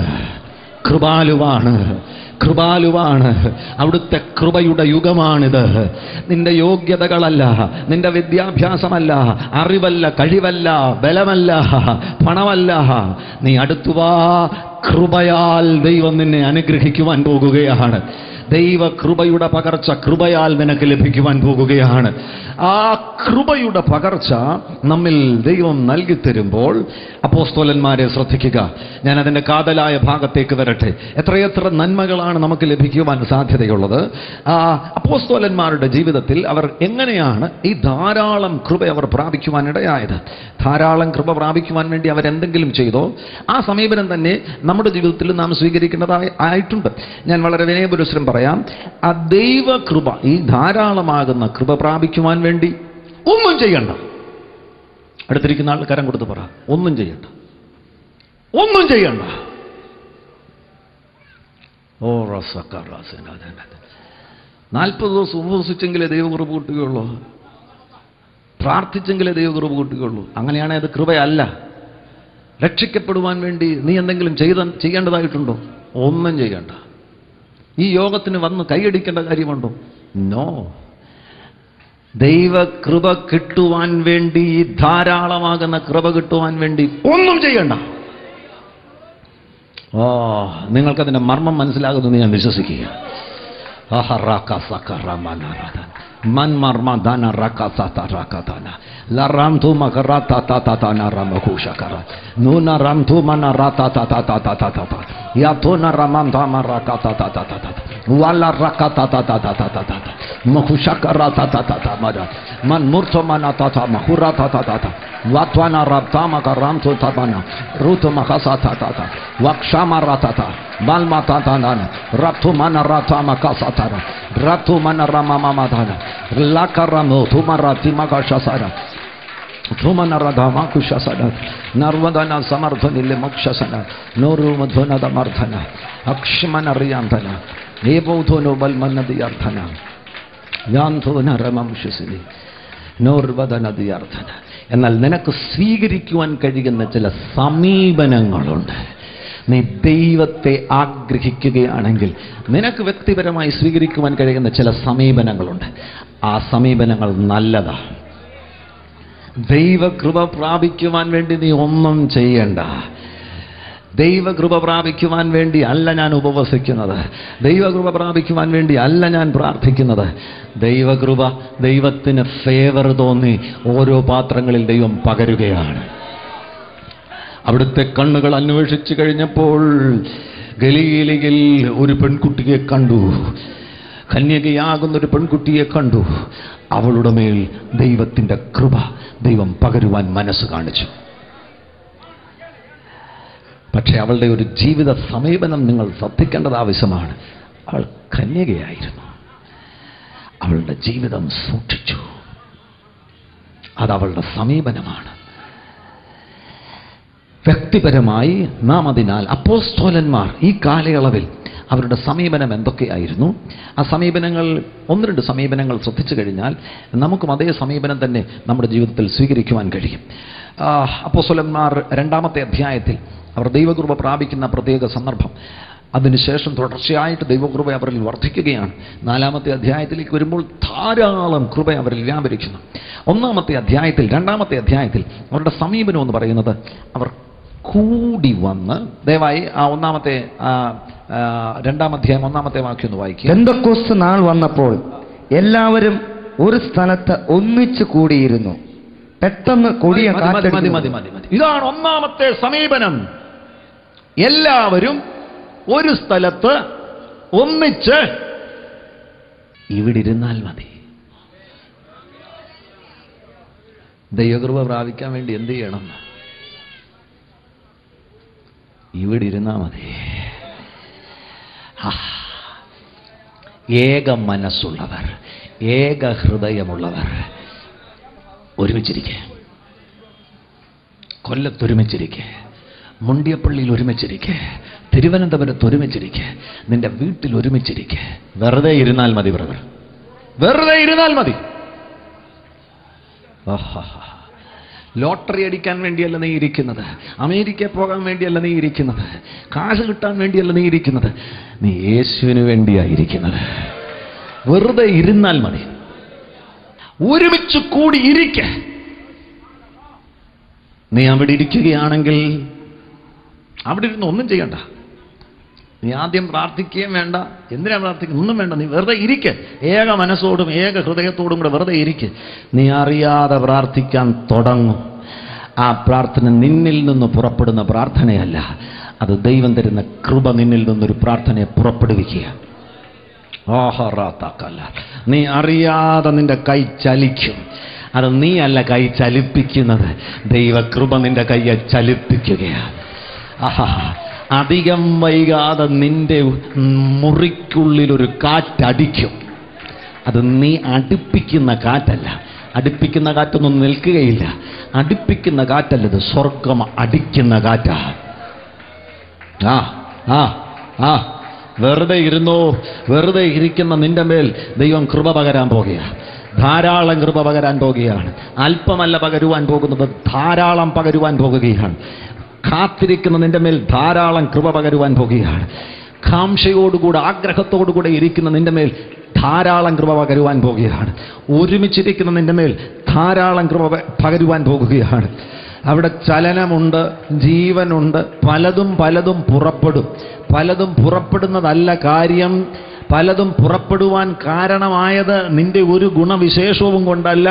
അവിടുത്തെ കൃപയുടെ യുഗമാണിത്. നിന്റെ യോഗ്യതകളല്ല, നിന്റെ വിദ്യാഭ്യാസമല്ല, അറിവല്ല, കഴിവല്ല, ബലമല്ല, പണമല്ല. നീ അടുത്തുവാ. കൃപയാൽ ദൈവം നിന്നെ അനുഗ്രഹിക്കുവാൻ പോകുകയാണ്. ദൈവകൃപയുടെ പകർച്ച കൃപയാൽ നിനക്ക് ലഭിക്കുവാൻ പോകുകയാണ്. ആ കൃപയുടെ പകർച്ച നമ്മിൽ ദൈവം നൽകി തരുമ്പോൾ അപ്പോസ്തലന്മാരെ ശ്രദ്ധിക്കുക. ഞാൻ അതിൻ്റെ കാതലായ ഭാഗത്തേക്ക് വരട്ടെ. എത്രയെത്ര നന്മകളാണ് നമുക്ക് ലഭിക്കുവാൻ സാധ്യതയുള്ളത്. അപ്പോസ്തലന്മാരുടെ ജീവിതത്തിൽ അവർ എങ്ങനെയാണ് ഈ ധാരാളം കൃപ അവർ പ്രാപിക്കുവാൻ ഇടയായത്? ധാരാളം കൃപ പ്രാപിക്കുവാൻ വേണ്ടി അവരെന്തെങ്കിലും ചെയ്തോ? ആ സമീപനം തന്നെ നമ്മുടെ ജീവിതത്തിൽ നാം സ്വീകരിക്കേണ്ടതായിട്ടുണ്ട്. ഞാൻ വളരെ വിനയപുരസ്സരം പറയാം, ആ ദൈവകൃപ, ഈ ധാരാളമാകുന്ന കൃപ പ്രാപിക്കുവാൻ വേണ്ടി ഒന്നും ചെയ്യണ്ട. അടുത്തിരിക്കുന്ന ആൾ കരം കൊടുത്ത് പറ, ഒന്നും ചെയ്യണ്ട, ഒന്നും ചെയ്യണ്ട. ഓ 40 ദിവസം ഉപവസിച്ചെങ്കിലേ ദൈവകൃപ കിട്ടുകയുള്ളൂ, പ്രാർത്ഥിച്ചെങ്കിലേ ദൈവകൃപ കിട്ടുകയുള്ളൂ. അങ്ങനെയാണെങ്കിൽ അത് കൃപയല്ല. രക്ഷിക്കപ്പെടുവാൻ വേണ്ടി നീ എന്തെങ്കിലും ചെയ്യേണ്ടതായിട്ടുണ്ടോ? ഒന്നും ചെയ്യണ്ട. ഈ യോഗത്തിന് വന്ന് കൈയടിക്കേണ്ട കാര്യമുണ്ടോ? നോ. ദൈവകൃപ കിട്ടുവാൻ വേണ്ടി, ഈ ധാരാളമാകുന്ന കൃപ കിട്ടുവാൻ വേണ്ടി ഒന്നും ചെയ്യണ്ട. നിങ്ങൾക്കതിൻ്റെ മർമ്മം മനസ്സിലാകുമെന്ന് ഞാൻ വിശ്വസിക്കുക. Man marmadana rakatata rakatana la ramtu makarata tatatana ramakushakara nuna ramtu mana ratatatatata yatona ramanta marakata tatatata wala rakata tatatata makushakara tatatata mada man murto mana tata mahurata tatata watwana raptama karamtu tabana ruto makasata tata wakshama ratata balma tatana raptu mana ratama kasatara raptu mana ramama madana lakaramo tumarati makashasara tumanarada kushasana narvadana samarthanile makshasana noru madhana damarthana akshmana riyantana nebodhono balmanadiyarthana yanthona ramamshasini നോർവദനദിയർത്ഥന. എന്നാൽ നിനക്ക് സ്വീകരിക്കുവാൻ കഴിയുന്ന ചില സമീപനങ്ങളുണ്ട്. നീ ദൈവത്തെ ആഗ്രഹിക്കുകയാണെങ്കിൽ നിനക്ക് വ്യക്തിപരമായി സ്വീകരിക്കുവാൻ കഴിയുന്ന ചില സമീപനങ്ങളുണ്ട്. ആ സമീപനങ്ങൾ നല്ലതാ. ദൈവകൃപ പ്രാപിക്കുവാൻ വേണ്ടി നീ ഒന്നും ചെയ്യണ്ട. ദൈവകൃപ പ്രാപിക്കുവാൻ വേണ്ടി അല്ല ഞാൻ ഉപവസിക്കുന്നത്. ദൈവകൃപ പ്രാപിക്കുവാൻ വേണ്ടി അല്ല ഞാൻ പ്രാർത്ഥിക്കുന്നത്. ദൈവകൃപ, ദൈവത്തിന് ഫേവർ തോന്നി ഓരോ പാത്രങ്ങളിൽ ദൈവം പകരുകയാണ്. അവിടുത്തെ കണ്ണുകൾ അന്വേഷിച്ചു കഴിഞ്ഞപ്പോൾ ഗലീലയിൽ ഒരു പെൺകുട്ടിയെ കണ്ടു. കന്യകയാകുന്നൊരു പെൺകുട്ടിയെ കണ്ടു. അവളുടെ മേൽ ദൈവത്തിൻ്റെ കൃപ ദൈവം പകരുവാൻ മനസ്സ് കാണിച്ചു. പക്ഷെ അവളുടെ ഒരു ജീവിത സമീപനം നിങ്ങൾ ശ്രദ്ധിക്കേണ്ടത് ആവശ്യമാണ്. അവൾ കന്യകയായിരുന്നു. അവളുടെ ജീവിതം സൂക്ഷിച്ചു. അതവളുടെ സമീപനമാണ്. വ്യക്തിപരമായി നാം അതിനാൽ അപ്പോസ്തലന്മാർ ഈ കാലയളവിൽ അവരുടെ സമീപനം എന്തൊക്കെയായിരുന്നു? ആ സമീപനങ്ങൾ, 1-2 സമീപനങ്ങൾ ശ്രദ്ധിച്ചു കഴിഞ്ഞാൽ നമുക്കും അതേ സമീപനം തന്നെ നമ്മുടെ ജീവിതത്തിൽ സ്വീകരിക്കുവാൻ കഴിയും. അപ്പോസ്തലന്മാർ 2-ാമത്തെ അധ്യായത്തിൽ അവർ ദൈവകൃപ പ്രാപിക്കുന്ന പ്രത്യേക സന്ദർഭം, അതിനുശേഷം തുടർച്ചയായിട്ട് ദൈവകൃപ അവരിൽ വർദ്ധിക്കുകയാണ്. 4-ാമത്തെ അധ്യായത്തിലേക്ക് വരുമ്പോൾ ധാരാളം കൃപ അവരിൽ വ്യാപരിക്കുന്നു. 1-ാമത്തെ അധ്യായത്തിൽ, 2-ാമത്തെ അധ്യായത്തിൽ അവരുടെ സമീപനം എന്ന് പറയുന്നത് അവർ കൂടി വന്ന്, ദയവായി ആ 2-ാം അധ്യായം 1-ാമത്തെ വാക്യം ഒന്ന് വായിക്കുക. പെന്തക്കോസ്ത് നാൾ വന്നപ്പോൾ എല്ലാവരും ഒരു സ്ഥലത്ത് ഒന്നിച്ചു കൂടിയിരുന്നു. പെട്ടെന്ന് കൊടിയ മതി. ഇതാണ് 1-ാമത്തെ സമീപനം. എല്ലാവരും ഒരു സ്ഥലത്ത് ഒന്നിച്ച് ഇവിടെ ഇരുന്നാൽ മതി. ദൈവകൃപ പ്രാപിക്കാൻ വേണ്ടി എന്ത് ചെയ്യണം? ഇവിടെ ഇരുന്നാൽ മതി. ഏക മനസ്സുള്ളവർ, ഏക ഹൃദയമുള്ളവർ ഒരുമിച്ചിരിക്കുക. കൊല്ലത്തൊരുമിച്ചിരിക്കുക, മുണ്ടിയപ്പള്ളിയിൽ ഒരുമിച്ചിരിക്കുക, തിരുവനന്തപുരത്ത് ഒരുമിച്ചിരിക്കുക, നിന്റെ വീട്ടിൽ ഒരുമിച്ചിരിക്കുക. വെറുതെ ഇരുന്നാൽ മതി ബ്രദർ, വെറുതെ ഇരുന്നാൽ മതി. ലോട്ടറി അടിക്കാൻ വേണ്ടിയല്ല നീ ഇരിക്കുന്നത്. അമേരിക്കയിൽ പോകാൻ വേണ്ടിയല്ല നീ ഇരിക്കുന്നത്. കാശ് കിട്ടാൻ വേണ്ടിയല്ല നീ ഇരിക്കുന്നത്. നീ യേശുവിന് വേണ്ടിയായിരിക്കുന്നത്. വെറുതെ ഇരുന്നാൽ മതി. ഒരുമിച്ച് കൂടി ഇരിക്ക. നീ അവിടെ ഇരിക്കുകയാണെങ്കിൽ അവിടെ ഇരുന്ന് ഒന്നും ചെയ്യണ്ട. നീ ആദ്യം പ്രാർത്ഥിക്കുകയും വേണ്ട. എന്തിനാ പ്രാർത്ഥിക്കുക? ഒന്നും വേണ്ട. നീ വെറുതെ ഇരിക്ക്. ഏക മനസ്സോടും ഏക ഹൃദയത്തോടും കൂടെ വെറുതെ ഇരിക്ക്. നീ അറിയാതെ പ്രാർത്ഥിക്കാൻ തുടങ്ങും. ആ പ്രാർത്ഥന നിന്നിൽ നിന്ന് പുറപ്പെടുന്ന പ്രാർത്ഥനയല്ല, അത് ദൈവം തരുന്ന കൃപ നിന്നിൽ നിന്നൊരു പ്രാർത്ഥനയെ പുറപ്പെടുവിക്കുക. നീ അറിയാതെ നിന്റെ കൈ ചലിക്കും. അത് നീ അല്ല കൈ ചലിപ്പിക്കുന്നത്, ദൈവകൃപ നിന്റെ കൈയെ ചലിപ്പിക്കുകയാണ്. അധികം വൈകാതെ നിന്റെ മുറിക്കുള്ളിലൊരു കാറ്റടിക്കും. അത് നീ അടുപ്പിക്കുന്ന കാറ്റല്ല. അടുപ്പിക്കുന്ന കാറ്റൊന്നും നിൽക്കുകയില്ല. അടുപ്പിക്കുന്ന കാറ്റല്ലത്, സ്വർഗം അടിക്കുന്ന കാറ്റാ. വെറുതെ ഇരുന്നോ. വെറുതെ ഇരിക്കുന്ന നിന്റെ മേൽ ദൈവം കൃപ പകരാൻ പോകുകയാണ്. ധാരാളം കൃപ പകരാൻ പോകുകയാണ്. അല്പമല്ല പകരുവാൻ പോകുന്നത്, ധാരാളം പകരുവാൻ പോകുകയാണ്. കാത്തിരിക്കുന്ന നിന്റെ മേൽ ധാരാളം കൃപ പകരുവാൻ പോകുകയാണ്. കാംക്ഷയോടുകൂടെ ആഗ്രഹത്തോടുകൂടെ ഇരിക്കുന്ന നിന്റെ മേൽ ധാരാളം കൃപ പകരുവാൻ പോകുകയാണ്. ഒരുമിച്ചിരിക്കുന്ന നിന്റെ മേൽ ധാരാളം കൃപ പകരുവാൻ പോകുകയാണ്. അവിടെ ചലനമുണ്ട്, ജീവനുണ്ട്. പലതും പലതും പുറപ്പെടും. പലതും പുറപ്പെടുന്നതല്ല കാര്യം. പലതും പുറപ്പെടുവാൻ കാരണമായത് നിന്റെ ഒരു ഗുണവിശേഷവും കൊണ്ടല്ല,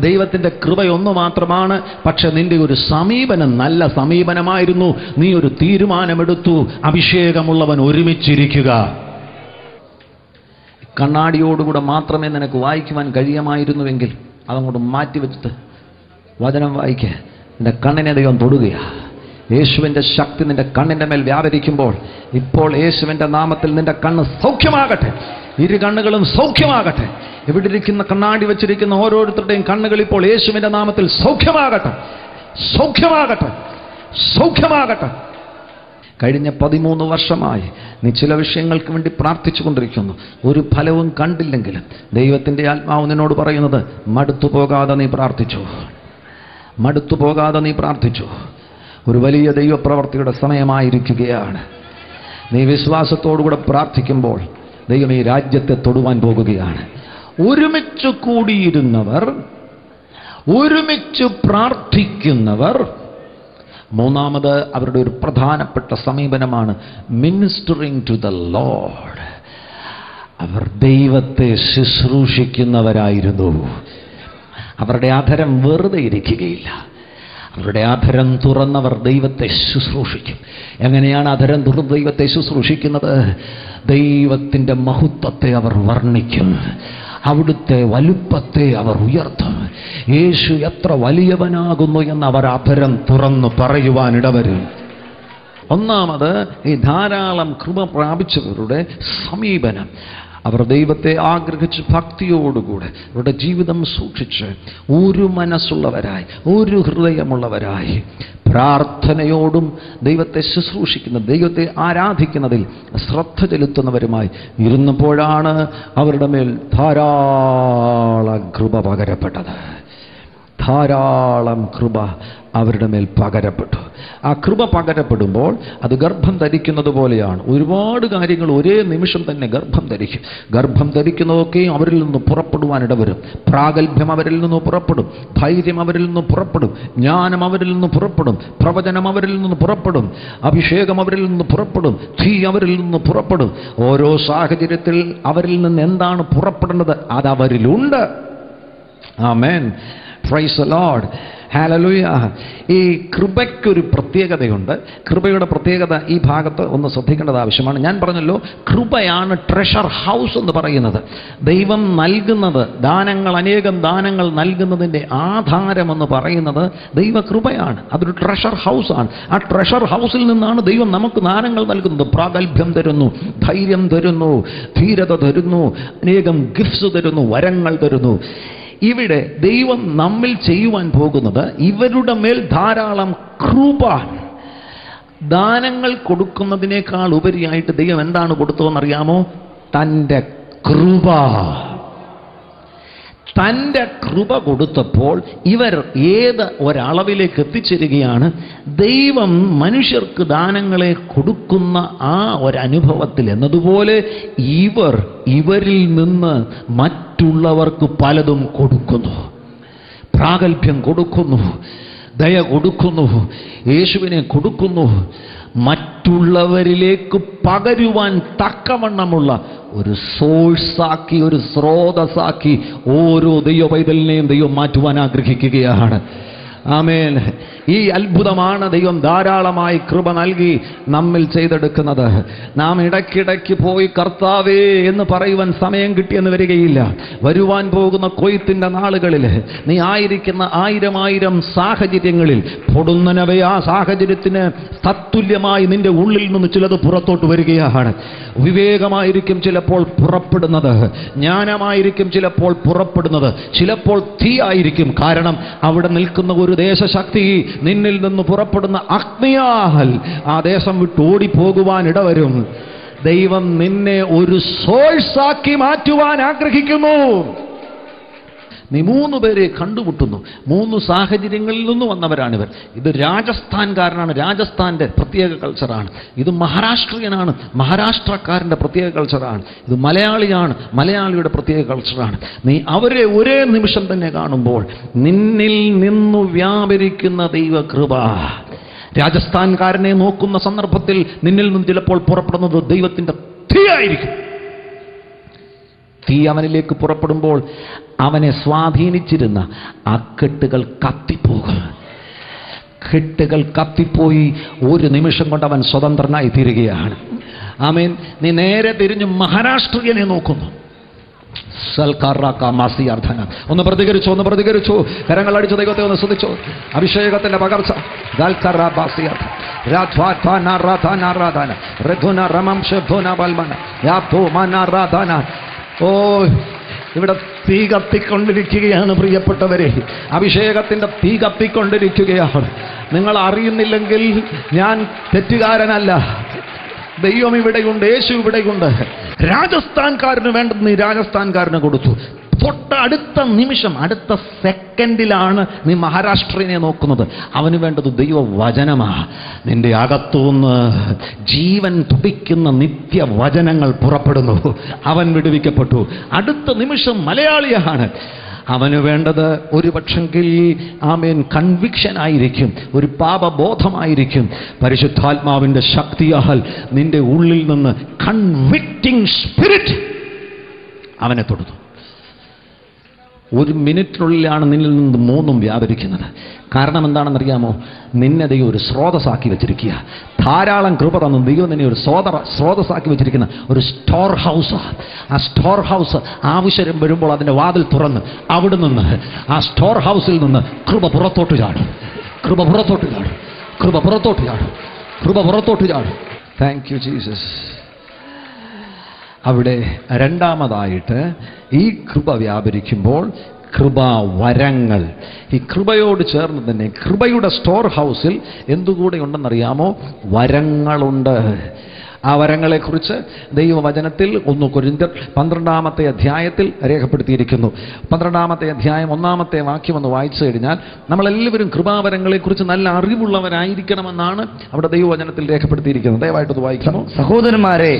ദൈവത്തിൻ്റെ കൃപയൊന്നു മാത്രമാണ്. പക്ഷെ നിന്റെ ഒരു സമീപനം നല്ല സമീപനമായിരുന്നു. നീ ഒരു തീരുമാനമെടുത്തു, അഭിഷേകമുള്ളവൻ ഒരുമിച്ചിരിക്കുക. കണ്ണാടിയോടുകൂടെ മാത്രമേ നിനക്ക് വായിക്കുവാൻ കഴിയുമായിരുന്നുവെങ്കിൽ അതങ്ങോട്ട് മാറ്റിവെച്ചിട്ട് വചനം വായിക്കുക. നിന്റെ കണ്ണിനെ ദൈവം തൊടുകയാണ്. യേശുവിൻ്റെ ശക്തി നിന്റെ കണ്ണിൻ്റെ മേൽ വ്യാപരിക്കുമ്പോൾ ഇപ്പോൾ യേശുവിൻ്റെ നാമത്തിൽ നിന്റെ കണ്ണ് സൗഖ്യമാകട്ടെ. ഇരു കണ്ണുകളും സൗഖ്യമാകട്ടെ. ഇവിടെ ഇരിക്കുന്ന കണ്ണാടി വെച്ചിരിക്കുന്ന ഓരോരുത്തരുടെയും കണ്ണുകൾ ഇപ്പോൾ യേശുവിൻ്റെ നാമത്തിൽ സൗഖ്യമാകട്ടെ, സൗഖ്യമാകട്ടെ, സൗഖ്യമാകട്ടെ. കഴിഞ്ഞ 13 വർഷമായി നീ ചില വിഷയങ്ങൾക്ക് വേണ്ടി പ്രാർത്ഥിച്ചു കൊണ്ടിരിക്കുന്നു. ഒരു ഫലവും കണ്ടില്ലെങ്കിലും ദൈവത്തിൻ്റെ ആത്മാവ് നിന്നോട് പറയുന്നത്, മടുത്തു പോകാതെ നീ പ്രാർത്ഥിച്ചു, മടുത്തു പോകാതെ നീ പ്രാർത്ഥിച്ചു. ഒരു വലിയ ദൈവപ്രവർത്തിയുടെ സമയമായിരിക്കുകയാണ്. നീ വിശ്വാസത്തോടുകൂടെ പ്രാർത്ഥിക്കുമ്പോൾ ദൈവം ഈ രാജ്യത്തെ തൊടുവാൻ പോകുകയാണ്. ഒരുമിച്ച് കൂടിയിരുന്നവർ, ഒരുമിച്ച് പ്രാർത്ഥിക്കുന്നവർ, മൂന്നാമത് അവരുടെ ഒരു പ്രധാനപ്പെട്ട സമീപനമാണ് മിനിസ്റ്ററിങ് ടു ദ ലോർഡ്. അവർ ദൈവത്തെ ശുശ്രൂഷിക്കുന്നവരായിരുന്നു. അവരുടെ അധരം വെറുതെ ഇരിക്കുകയില്ല. അവരുടെ അധരം തുറന്നവർ ദൈവത്തെ ശുശ്രൂഷിക്കും. എങ്ങനെയാണ് അധരം തുറന്ന് ദൈവത്തെ ശുശ്രൂഷിക്കുന്നത്? ദൈവത്തിൻ്റെ മഹത്വത്തെ അവർ വർണ്ണിക്കും. അവിടുത്തെ വലുപ്പത്തെ അവർ ഉയർത്തും. യേശു എത്ര വലിയവനാകുന്നു എന്ന് അവർ അധരം തുറന്നു പറയുവാനിടവരും. ഒന്നാമത് ഈ ധാരാളം കൃപ പ്രാപിച്ചവരുടെ സമീപനം. അവർ ദൈവത്തെ ആഗ്രഹിച്ച് ഭക്തിയോടുകൂടെ അവരുടെ ജീവിതം സൂക്ഷിച്ച് ഒരു മനസ്സുള്ളവരായി, ഒരു ഹൃദയമുള്ളവരായി, പ്രാർത്ഥനയോടും ദൈവത്തെ ശുശ്രൂഷിക്കുന്ന, ദൈവത്തെ ആരാധിക്കുന്നതിൽ ശ്രദ്ധ ചെലുത്തുന്നവരുമായി ഇരുന്നപ്പോഴാണ് അവരുടെ മേൽ ധാരാളം കൃപ പകരപ്പെട്ടത്. ധാരാളം കൃപ അവരുടെ മേൽ പകരപ്പെട്ടു. ആ കൃപ പകരപ്പെടുമ്പോൾ അത് ഗർഭം ധരിക്കുന്നത് പോലെയാണ്. ഒരുപാട് കാര്യങ്ങൾ ഒരേ നിമിഷം തന്നെ ഗർഭം ധരിക്കും. ഗർഭം ധരിക്കുന്നതൊക്കെയും അവരിൽ നിന്ന് പുറപ്പെടുവാനിടവരും. പ്രാഗൽഭ്യം അവരിൽ നിന്ന് പുറപ്പെടും, ധൈര്യം അവരിൽ നിന്ന് പുറപ്പെടും, ജ്ഞാനം അവരിൽ നിന്ന് പുറപ്പെടും, പ്രവചനം അവരിൽ നിന്ന് പുറപ്പെടും, അഭിഷേകം അവരിൽ നിന്ന് പുറപ്പെടും, തീ അവരിൽ നിന്ന് പുറപ്പെടും. ഓരോ സാഹചര്യത്തിൽ അവരിൽ നിന്ന് എന്താണ് പുറപ്പെടുന്നത് അത് അവരിലുണ്ട്. ആമേൻ, പ്രൈസ് ദി ലോർഡ്, ഹല്ലേലൂയ. ഈ കൃപയ്ക്കൊരു പ്രത്യേകതയുണ്ട്. കൃപയുടെ പ്രത്യേകത ഈ ഭാഗത്ത് ഒന്ന് ശ്രദ്ധിക്കേണ്ടത് ആവശ്യമാണ്. ഞാൻ പറഞ്ഞല്ലോ, കൃപയാണ് ട്രഷർ ഹൗസ് എന്ന് പറയുന്നത്. ദൈവം നൽകുന്നത്, ദാനങ്ങൾ, അനേകം ദാനങ്ങൾ നൽകുന്നതിൻ്റെ ആധാരമെന്ന് പറയുന്നത് ദൈവകൃപയാണ്. അതൊരു ട്രഷർ ഹൗസാണ്. ആ ട്രഷർ ഹൗസിൽ നിന്നാണ് ദൈവം നമുക്ക് ദാനങ്ങൾ നൽകുന്നത്. പ്രാഗൽഭ്യം തരുന്നു, ധൈര്യം തരുന്നു, ധീരത തരുന്നു, അനേകം ഗിഫ്റ്റ്സ് തരുന്നു, വരങ്ങൾ തരുന്നു. ഇവിടെ ദൈവം നമ്മിൽ ചെയ്യുവാൻ പോകുന്നത് ഇവരുടെ മേൽ ധാരാളം കൃപ. ദാനങ്ങൾ കൊടുക്കുന്നതിനേക്കാൾ ഉപരിയായിട്ട് ദൈവം എന്താണ് കൊടുത്തതെന്നറിയാമോ? തൻ്റെ കൃപ. തൻ്റെ കൃപ കൊടുത്തപ്പോൾ ഇവർ ഏത് ഒരളവിലേക്ക് എത്തിച്ചേരുകയാണ്? ദൈവം മനുഷ്യർക്ക് ദാനങ്ങളെ കൊടുക്കുന്ന ആ ഒരനുഭവത്തിൽ എന്നതുപോലെ ഇവരിൽ നിന്ന് മറ്റുള്ളവർക്ക് പലതും കൊടുക്കുന്നു. പ്രാഗൽഭ്യം കൊടുക്കുന്നു, ദയ കൊടുക്കുന്നു, യേശുവിനെ കൊടുക്കുന്നു, മറ്റുള്ളവരിലേക്ക് പകരുവാൻ തക്കവണ്ണമുള്ള ഒരു സോഴ്സാക്കി, ഒരു സ്രോതസ്സാക്കി ഓരോ ദൈവ പൈതലിനെയും ദൈവം മാറ്റുവാൻ ആഗ്രഹിക്കുകയാണ്. ആമേൻ. ഈ അത്ഭുതമാണ് ദൈവം ധാരാളമായി കൃപ നൽകി നമ്മിൽ ചെയ്തെടുക്കുന്നത്. നാം ഇടയ്ക്കിടയ്ക്ക് പോയി കർത്താവേ എന്ന് പറയുവാൻ സമയം കിട്ടിയെന്ന് വരികയില്ല. വരുവാൻ പോകുന്ന കൊയ്ത്തിന്റെ നാളുകളിൽ നീ ആയിരിക്കുന്ന ആയിരം സാഹചര്യങ്ങളിൽ പൊടുന്നനവേ ആ സാഹചര്യത്തിന് തത്തുല്യമായി നിന്റെ ഉള്ളിൽ നിന്ന് ചിലത് പുറത്തോട്ട് വരികയാണ്. വിവേകമായിരിക്കും ചിലപ്പോൾ പുറപ്പെടുന്നത്, ജ്ഞാനമായിരിക്കും ചിലപ്പോൾ പുറപ്പെടുന്നത്, ചിലപ്പോൾ തീ ആയിരിക്കും. കാരണം അവിടെ നിൽക്കുന്ന ഒരു ദേശശക്തി നിന്നിൽ നിന്ന് പുറപ്പെടുന്ന അഗ്നിയാൽ ആ ദേശം വിട്ട് ഓടിപ്പോകുവാൻ ഇടവരും. ദൈവം നിന്നെ ഒരു സോഴ്സാക്കി മാറ്റുവാൻ ആഗ്രഹിക്കുന്നു. നീ 3 പേരെ കണ്ടുമുട്ടുന്നു. 3 സാഹചര്യങ്ങളിൽ നിന്ന് വന്നവരാണിവർ. ഇത് രാജസ്ഥാൻകാരനാണ്, രാജസ്ഥാന്റെ പ്രത്യേക കൾച്ചറാണ്. ഇത് മഹാരാഷ്ട്രീയനാണ്, മഹാരാഷ്ട്രക്കാരൻ്റെ പ്രത്യേക കൾച്ചറാണ്. ഇത് മലയാളിയാണ്, മലയാളിയുടെ പ്രത്യേക കൾച്ചറാണ്. നീ അവരെ ഒരേ നിമിഷം തന്നെ കാണുമ്പോൾ നിന്നിൽ നിന്നു വ്യാപരിക്കുന്ന ദൈവകൃപ. രാജസ്ഥാൻകാരനെ നോക്കുന്ന സന്ദർഭത്തിൽ നിന്നിൽ നിന്ന് ചിലപ്പോൾ പുറപ്പെടുന്നത് ദൈവത്തിൻ്റെ തീയായിരിക്കും. തീ അവനിലേക്ക് പുറപ്പെടുമ്പോൾ അവനെ സ്വാധീനിച്ചിരുന്ന ആ കെട്ടുകൾ കത്തിപ്പോകും. കെട്ടുകൾ കത്തിപ്പോയി ഒരു നിമിഷം കൊണ്ട് അവൻ സ്വതന്ത്രനായി തീരുകയാണ്. ആമേൻ. നീ നേരെ തിരിഞ്ഞ് മഹാരാഷ്ട്രീയനെ നോക്കുന്നു. ഒന്ന് പ്രതികരിച്ചു. കരങ്ങൾ അടിച്ചു ദൈവത്തെ ഒന്ന് സ്തുതിച്ചു. അഭിഷേകത്തിന്റെ പകർച്ച. ഓ, ഇവിടെ തീ കത്തിക്കൊണ്ടിരിക്കുകയാണ് പ്രിയപ്പെട്ടവരെ. അഭിഷേകത്തിന്റെ തീ കത്തിക്കൊണ്ടിരിക്കുകയാണ്. നിങ്ങൾ അറിയുന്നില്ലെങ്കിൽ ഞാൻ തെറ്റുകാരനല്ല. ദൈവം ഇവിടെയുണ്ട്, യേശു ഇവിടെയുണ്ട്. രാജസ്ഥാൻകാരന് വേണ്ടത് നീ രാജസ്ഥാൻകാരന് കൊടുത്തു. തൊട്ടടുത്ത നിമിഷം, അടുത്ത സെക്കൻഡിലാണ് നീ മഹാരാഷ്ട്രനെ നോക്കുന്നത്. അവന് വേണ്ടത് ദൈവവചനമാ. നിന്റെ അകത്തുനിന്ന് ജീവൻ തുടിക്കുന്ന നിത്യവചനങ്ങൾ പുറപ്പെടുന്നു. അവൻ വിടുവിക്കപ്പെട്ടു. അടുത്ത നിമിഷം മലയാളിയാണ്. അവന് വേണ്ടത് ഒരു പക്ഷെങ്കിൽ ആമേൻ കൺവിക്ഷൻ ആയിരിക്കും, ഒരു പാപബോധമായിരിക്കും. പരിശുദ്ധാത്മാവിൻ്റെ ശക്തിയാൽ നിന്റെ ഉള്ളിൽ നിന്ന് കൺവിക്റ്റിംഗ് സ്പിരിറ്റ് അവനെ തൊടുന്നു. 1 മിനിറ്റിനുള്ളിലാണ് നിന്നിൽ നിന്ന് 3 വ്യാപരിക്കുന്നത്. കാരണം എന്താണെന്നറിയാമോ? നിന്നെ ദൈവം ഒരു സ്രോതസ്സാക്കി വെച്ചിരിക്കുക. ധാരാളം കൃപ തന്നു ദൈവം നിന്നെ ഒരു സ്രോതസ്സാക്കി വെച്ചിരിക്കുന്ന ഒരു സ്റ്റോർ ഹൗസ്. ആ സ്റ്റോർ ഹൗസ് ആവശ്യം വരുമ്പോൾ അതിൻ്റെ വാതിൽ തുറന്ന് അവിടെ നിന്ന് ആ സ്റ്റോർ ഹൗസിൽ നിന്ന് കൃപ പുറത്തോട്ട് ചാടും. കൃപ പുറത്തോട്ട് ചാടും. കൃപ പുറത്തോട്ട് ചാടും. കൃപ പുറത്തോട്ട് ചാടും. Thank you Jesus. അവിടെ രണ്ടാമതായിട്ട് ഈ കൃപ വ്യാപരിക്കുമ്പോൾ കൃപാവരങ്ങൾ. ഈ കൃപയോട് ചേർന്ന് തന്നെ കൃപയുടെ സ്റ്റോർ ഹൗസിൽ എന്തുകൂടെ ഉണ്ടെന്നറിയാമോ? വരങ്ങളുണ്ട്. ആ വരങ്ങളെക്കുറിച്ച് ദൈവവചനത്തിൽ 1 കൊരിന്ത്യർ 12-ാമത്തെ അധ്യായത്തിൽ രേഖപ്പെടുത്തിയിരിക്കുന്നു. 12-ാമത്തെ അധ്യായം 1-ാമത്തെ വാക്യം ഒന്ന് വായിച്ചു കഴിഞ്ഞാൽ നമ്മളെല്ലാവരും കൃപാവരങ്ങളെക്കുറിച്ച് നല്ല അറിവുള്ളവരായിരിക്കണമെന്നാണ് അവിടെ ദൈവവചനത്തിൽ രേഖപ്പെടുത്തിയിരിക്കുന്നത്. ദയവായിട്ടത് വായിക്കാമോ? സഹോദരന്മാരെ,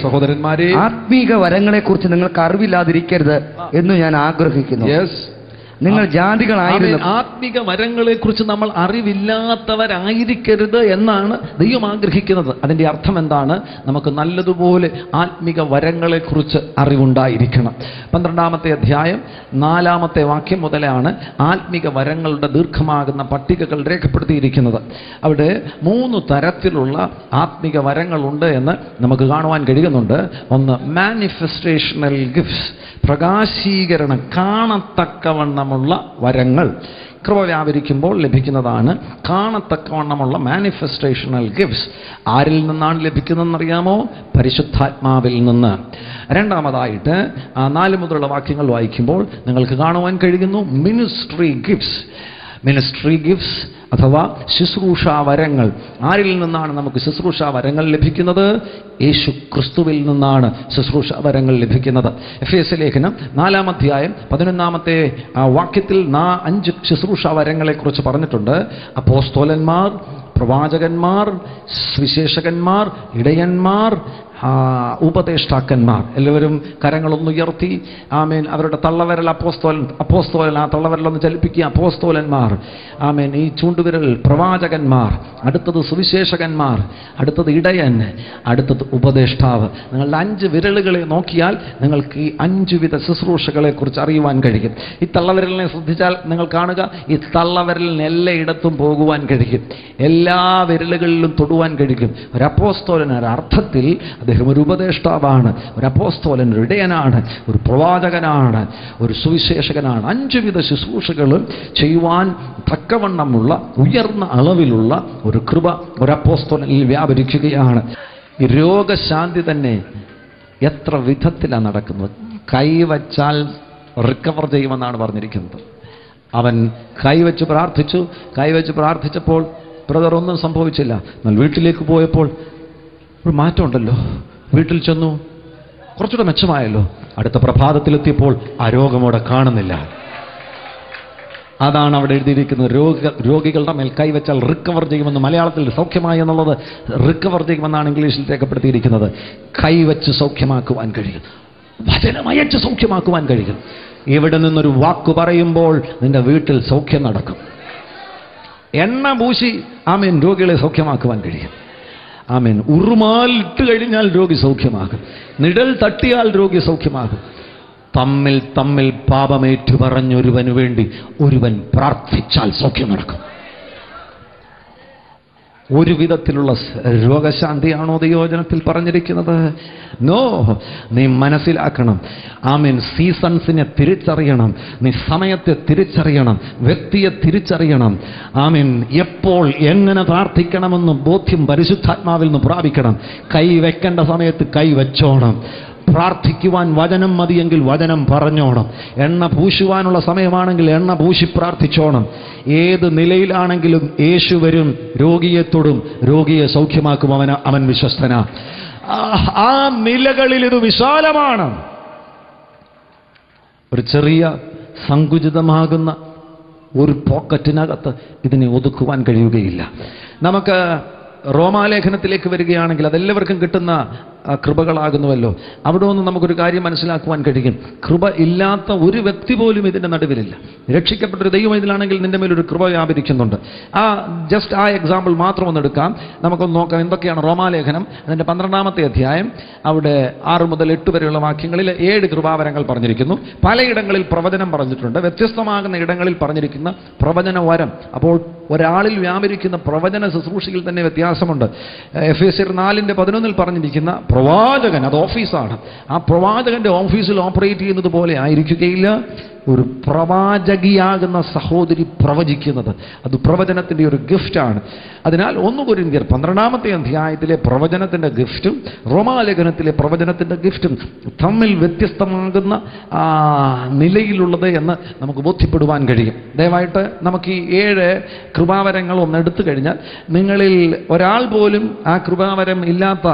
ആത്മീക വരങ്ങളെക്കുറിച്ച് നിങ്ങൾക്ക് അറിവില്ലാതിരിക്കരുത് എന്ന് ഞാൻ ആഗ്രഹിക്കുന്നു. നിങ്ങൾ ജാതികളായിരുന്നു. ആത്മിക വരങ്ങളെ കുറിച്ച് നമ്മൾ അറിവില്ലാത്തവരായിരിക്കരുത് എന്നാണ് ദൈവം ആഗ്രഹിക്കുന്നത്. അതിൻ്റെ അർത്ഥം എന്താണ്? നമുക്ക് നല്ലതുപോലെ ആത്മിക വരങ്ങളെ കുറിച്ച് അറിവുണ്ടായിരിക്കണം. 12-ാമത്തെ അധ്യായം 4-ാമത്തെ വാക്യം മുതലാണ് ആത്മിക വരങ്ങളുടെ ദീർഘമാകുന്ന പട്ടികകൾ രേഖപ്പെടുത്തിയിരിക്കുന്നത്. അവിടെ 3 തരത്തിലുള്ള ആത്മിക വരങ്ങളുണ്ട് എന്ന് നമുക്ക് കാണുവാൻ കഴിയുന്നുണ്ട്. ഒന്ന് മാനിഫെസ്റ്റേഷണൽ ഗിഫ്റ്റ്സ്, പ്രകാശീകരണം, കാണത്തക്കവണ്ണമുള്ള വരങ്ങൾ. കൃപ വ്യാപരിക്കുമ്പോൾ ലഭിക്കുന്നതാണ് കാണത്തക്കവണ്ണമുള്ള മാനിഫെസ്റ്റേഷണൽ ഗിഫ്റ്റ്സ്. ആരിൽ നിന്നാണ് ലഭിക്കുന്നതെന്നറിയാമോ? പരിശുദ്ധാത്മാവിൽ നിന്ന്. രണ്ടാമതായിട്ട് 4 മുതലുള്ള വാക്യങ്ങൾ വായിക്കുമ്പോൾ നിങ്ങൾക്ക് കാണുവാൻ കഴിയുന്നു മിനിസ്ട്രി ഗിഫ്റ്റ്സ്. മിനിസ്ട്രി ഗിഫ്റ്റ്സ് അഥവാ ശുശ്രൂഷാവരങ്ങൾ. ആരിൽ നിന്നാണ് നമുക്ക് ശുശ്രൂഷാവരങ്ങൾ ലഭിക്കുന്നത്? യേശു ക്രിസ്തുവിൽ നിന്നാണ് ശുശ്രൂഷാവരങ്ങൾ ലഭിക്കുന്നത്. എഫേസ്യ ലേഖനം 4-ാം അധ്യായം 11-ാമത്തെ വാക്യത്തിൽ 5 ശുശ്രൂഷാവരങ്ങളെക്കുറിച്ച് പറഞ്ഞിട്ടുണ്ട്. അപ്പോസ്തലന്മാർ, പ്രവാചകന്മാർ, സുവിശേഷകന്മാർ, ഇടയന്മാർ, ഉപദേഷ്ടാക്കന്മാർ. എല്ലാവരും കരങ്ങളൊന്നുയർത്തി. ആമേൻ. അവരുടെ തള്ളവിരൽ അപ്പോസ്തോലൻ, ആ തള്ളവിരലൊന്ന് ചലിപ്പിക്കുക. അപ്പോസ്തോലന്മാർ. ആമേൻ. ഈ ചൂണ്ടുവിരൽ പ്രവാചകന്മാർ, അടുത്തത് സുവിശേഷകന്മാർ, അടുത്തത് ഇടയൻ, അടുത്തത് ഉപദേഷ്ടാവ്. നിങ്ങളുടെ 5 വിരലുകളെ നോക്കിയാൽ നിങ്ങൾക്ക് ഈ 5 വിധ ശുശ്രൂഷകളെ കുറിച്ച് അറിയുവാൻ കഴിയും. ഈ തള്ളവിരലിനെ ശ്രദ്ധിച്ചാൽ നിങ്ങൾ കാണുക, ഈ തള്ളവിരലിന് എല്ലായിടത്തും പോകുവാൻ കഴിയും, എല്ലാ വിരലുകളിലും തൊടുവാൻ കഴിയും. ഒരു അപ്പോസ്തോലൻ അർത്ഥത്തിൽ അദ്ദേഹം ഒരു ഉപദേഷ്ടാവാണ്, ഒരു അപ്പോസ്തോലൻ ഒരു ഇടയനാണ്, ഒരു പ്രവാചകനാണ്, ഒരു സുവിശേഷകനാണ്. 5 വിധ ശുശ്രൂഷകളും ചെയ്യുവാൻ തക്കവണ്ണമുള്ള ഉയർന്ന അളവിലുള്ള ഒരു കൃപ ഒരു അപ്പോസ്തോലനിൽ വ്യാപരിക്കുകയാണ്. ഈ രോഗശാന്തി തന്നെ എത്ര വിധത്തിലാണ് നടക്കുന്നത്. കൈവച്ചാൽ റിക്കവർ ചെയ്യുമെന്നാണ് പറഞ്ഞിരിക്കുന്നത്. അവൻ കൈവച്ച് പ്രാർത്ഥിച്ചപ്പോൾ ബ്രദർ ഒന്നും സംഭവിച്ചില്ല. എന്നാൽ വീട്ടിലേക്ക് പോയപ്പോൾ ഒരു മാറ്റമുണ്ടല്ലോ. വീട്ടിൽ ചെന്നു, കുറച്ചുകൂടെ മെച്ചമായല്ലോ. അടുത്ത പ്രഭാതത്തിലെത്തിയപ്പോൾ ആ രോഗമോടെ കാണുന്നില്ല. അതാണ് അവിടെ എഴുതിയിരിക്കുന്നത്. രോഗികളുടെ മേൽ കൈവച്ചാൽ റിക്കവർ ചെയ്യുമെന്ന്. മലയാളത്തിൽ സൗഖ്യമായി എന്നുള്ളത് റിക്കവർ ചെയ്യുമെന്നാണ് ഇംഗ്ലീഷിൽ രേഖപ്പെടുത്തിയിരിക്കുന്നത്. കൈവച്ച് സൗഖ്യമാക്കുവാൻ കഴിയും, വചനമയച്ച് സൗഖ്യമാക്കുവാൻ കഴിയും. ഇവിടെ നിന്നൊരു വാക്ക് പറയുമ്പോൾ നിന്റെ വീട്ടിൽ സൗഖ്യം നടക്കും. എണ്ണ പൂശി ആമേൻ രോഗികളെ സൗഖ്യമാക്കുവാൻ കഴിയും. ആമേൻ. ഉറുമാൽ ഇട്ട് കഴിഞ്ഞാൽ രോഗി സൗഖ്യമാകും. നിഴൽ തട്ടിയാൽ രോഗി സൗഖ്യമാകും. തമ്മിൽ പാപമേറ്റു പറഞ്ഞൊരുവന് വേണ്ടി ഒരുവൻ പ്രാർത്ഥിച്ചാൽ സൗഖ്യം നടക്കും. ഒരു വിധത്തിലുള്ള രോഗശാന്തിയാണോ ദൈവവചനത്തിൽ പറഞ്ഞിരിക്കുന്നത്? നോ. നീ മനസ്സിലാക്കണം. ആമേൻ. സീസൺസിനെ തിരിച്ചറിയണം, നീ സമയത്തെ തിരിച്ചറിയണം, വ്യക്തിയെ തിരിച്ചറിയണം. ആമേൻ. എപ്പോൾ എങ്ങനെ പ്രാർത്ഥിക്കണമെന്ന് ബോധ്യം പരിശുദ്ധാത്മാവിൽ നിന്ന് പ്രാപിക്കണം. കൈ വെക്കേണ്ട സമയത്ത് കൈ വെച്ചോണം. പ്രാർത്ഥിക്കുവാൻ വചനം മതിയെങ്കിൽ വചനം പറഞ്ഞോണം. എണ്ണ പൂശുവാനുള്ള സമയമാണെങ്കിൽ എണ്ണ പൂശി പ്രാർത്ഥിച്ചോണം. ഏത് നിലയിലാണെങ്കിലും യേശു വരും, രോഗിയെ തൊടും, രോഗിയെ സൗഖ്യമാക്കും. അവൻ വിശ്വസ്തനാ. ആ നിലകളിൽ ഇത് വിശാലമാണ്. ഒരു ചെറിയ സങ്കുചിതമാകുന്ന ഒരു പോക്കറ്റിനകത്ത് ഇതിനെ ഒതുക്കുവാൻ കഴിയുകയില്ല. നമുക്ക് റോമാലേഖനത്തിലേക്ക് വരികയാണെങ്കിൽ അതെല്ലാവർക്കും കിട്ടുന്ന കൃപകളാകുന്നുവല്ലോ. അവിടെ നിന്ന് നമുക്കൊരു കാര്യം മനസ്സിലാക്കുവാൻ കഴിയും. കൃപ ഇല്ലാത്ത ഒരു വ്യക്തി പോലും ഇതിൻ്റെ നടുവിലില്ല. രക്ഷിക്കപ്പെട്ടൊരു ദൈവം ഇതിലാണെങ്കിൽ നിന്റെ മേലൊരു കൃപ വ്യാപരിക്കുന്നുണ്ട്. ജസ്റ്റ് ആ എക്സാമ്പിൾ മാത്രം ഒന്ന് എടുക്കാം. നമുക്കൊന്ന് നോക്കാം എന്തൊക്കെയാണ് റോമാലേഖനം അതിൻ്റെ 12-ാമത്തെ അധ്യായം. അവിടെ 6 മുതൽ 8 വരെയുള്ള വാക്യങ്ങളിൽ 7 കൃപാവരങ്ങൾ പറഞ്ഞിരിക്കുന്നു. പലയിടങ്ങളിൽ പ്രവചനം പറഞ്ഞിട്ടുണ്ട്. വ്യത്യസ്തമാകുന്ന ഇടങ്ങളിൽ പറഞ്ഞിരിക്കുന്ന പ്രവചന വരം. അപ്പോൾ ഒരാളിൽ വ്യാപരിക്കുന്ന പ്രവചന ശുശ്രൂഷയിൽ തന്നെ വ്യത്യാസമുണ്ട്. എഫേസ്യർ 4:11 പറഞ്ഞിരിക്കുന്ന പ്രവാചകൻ, അത് ഓഫീസാണ്. ആ പ്രവാചകന്റെ ഓഫീസിൽ ഓപ്പറേറ്റ് ചെയ്യുന്നത് പോലെ ആയിരിക്കുകയില്ല ഒരു പ്രവാചകിയാകുന്ന സഹോദരി പ്രവചിക്കുന്നത്. അത് പ്രവചനത്തിൻ്റെ ഒരു ഗിഫ്റ്റാണ്. അതിനാൽ 1 കൊരിന്ത്യർ 12-ാമത്തെ അധ്യായത്തിലെ പ്രവചനത്തിൻ്റെ ഗിഫ്റ്റും റോമാലേഖനത്തിലെ പ്രവചനത്തിൻ്റെ ഗിഫ്റ്റും തമ്മിൽ വ്യത്യസ്തമാകുന്ന നിലയിലുള്ളത് എന്ന് നമുക്ക് ബോധ്യപ്പെടുവാൻ കഴിയും. ദയവായിട്ട് നമുക്ക് ഈ 7 കൃപാവരങ്ങൾ ഒന്ന് എടുത്തു കഴിഞ്ഞാൽ നിങ്ങളിൽ ഒരാൾ പോലും ആ കൃപാവരം ഇല്ലാത്ത,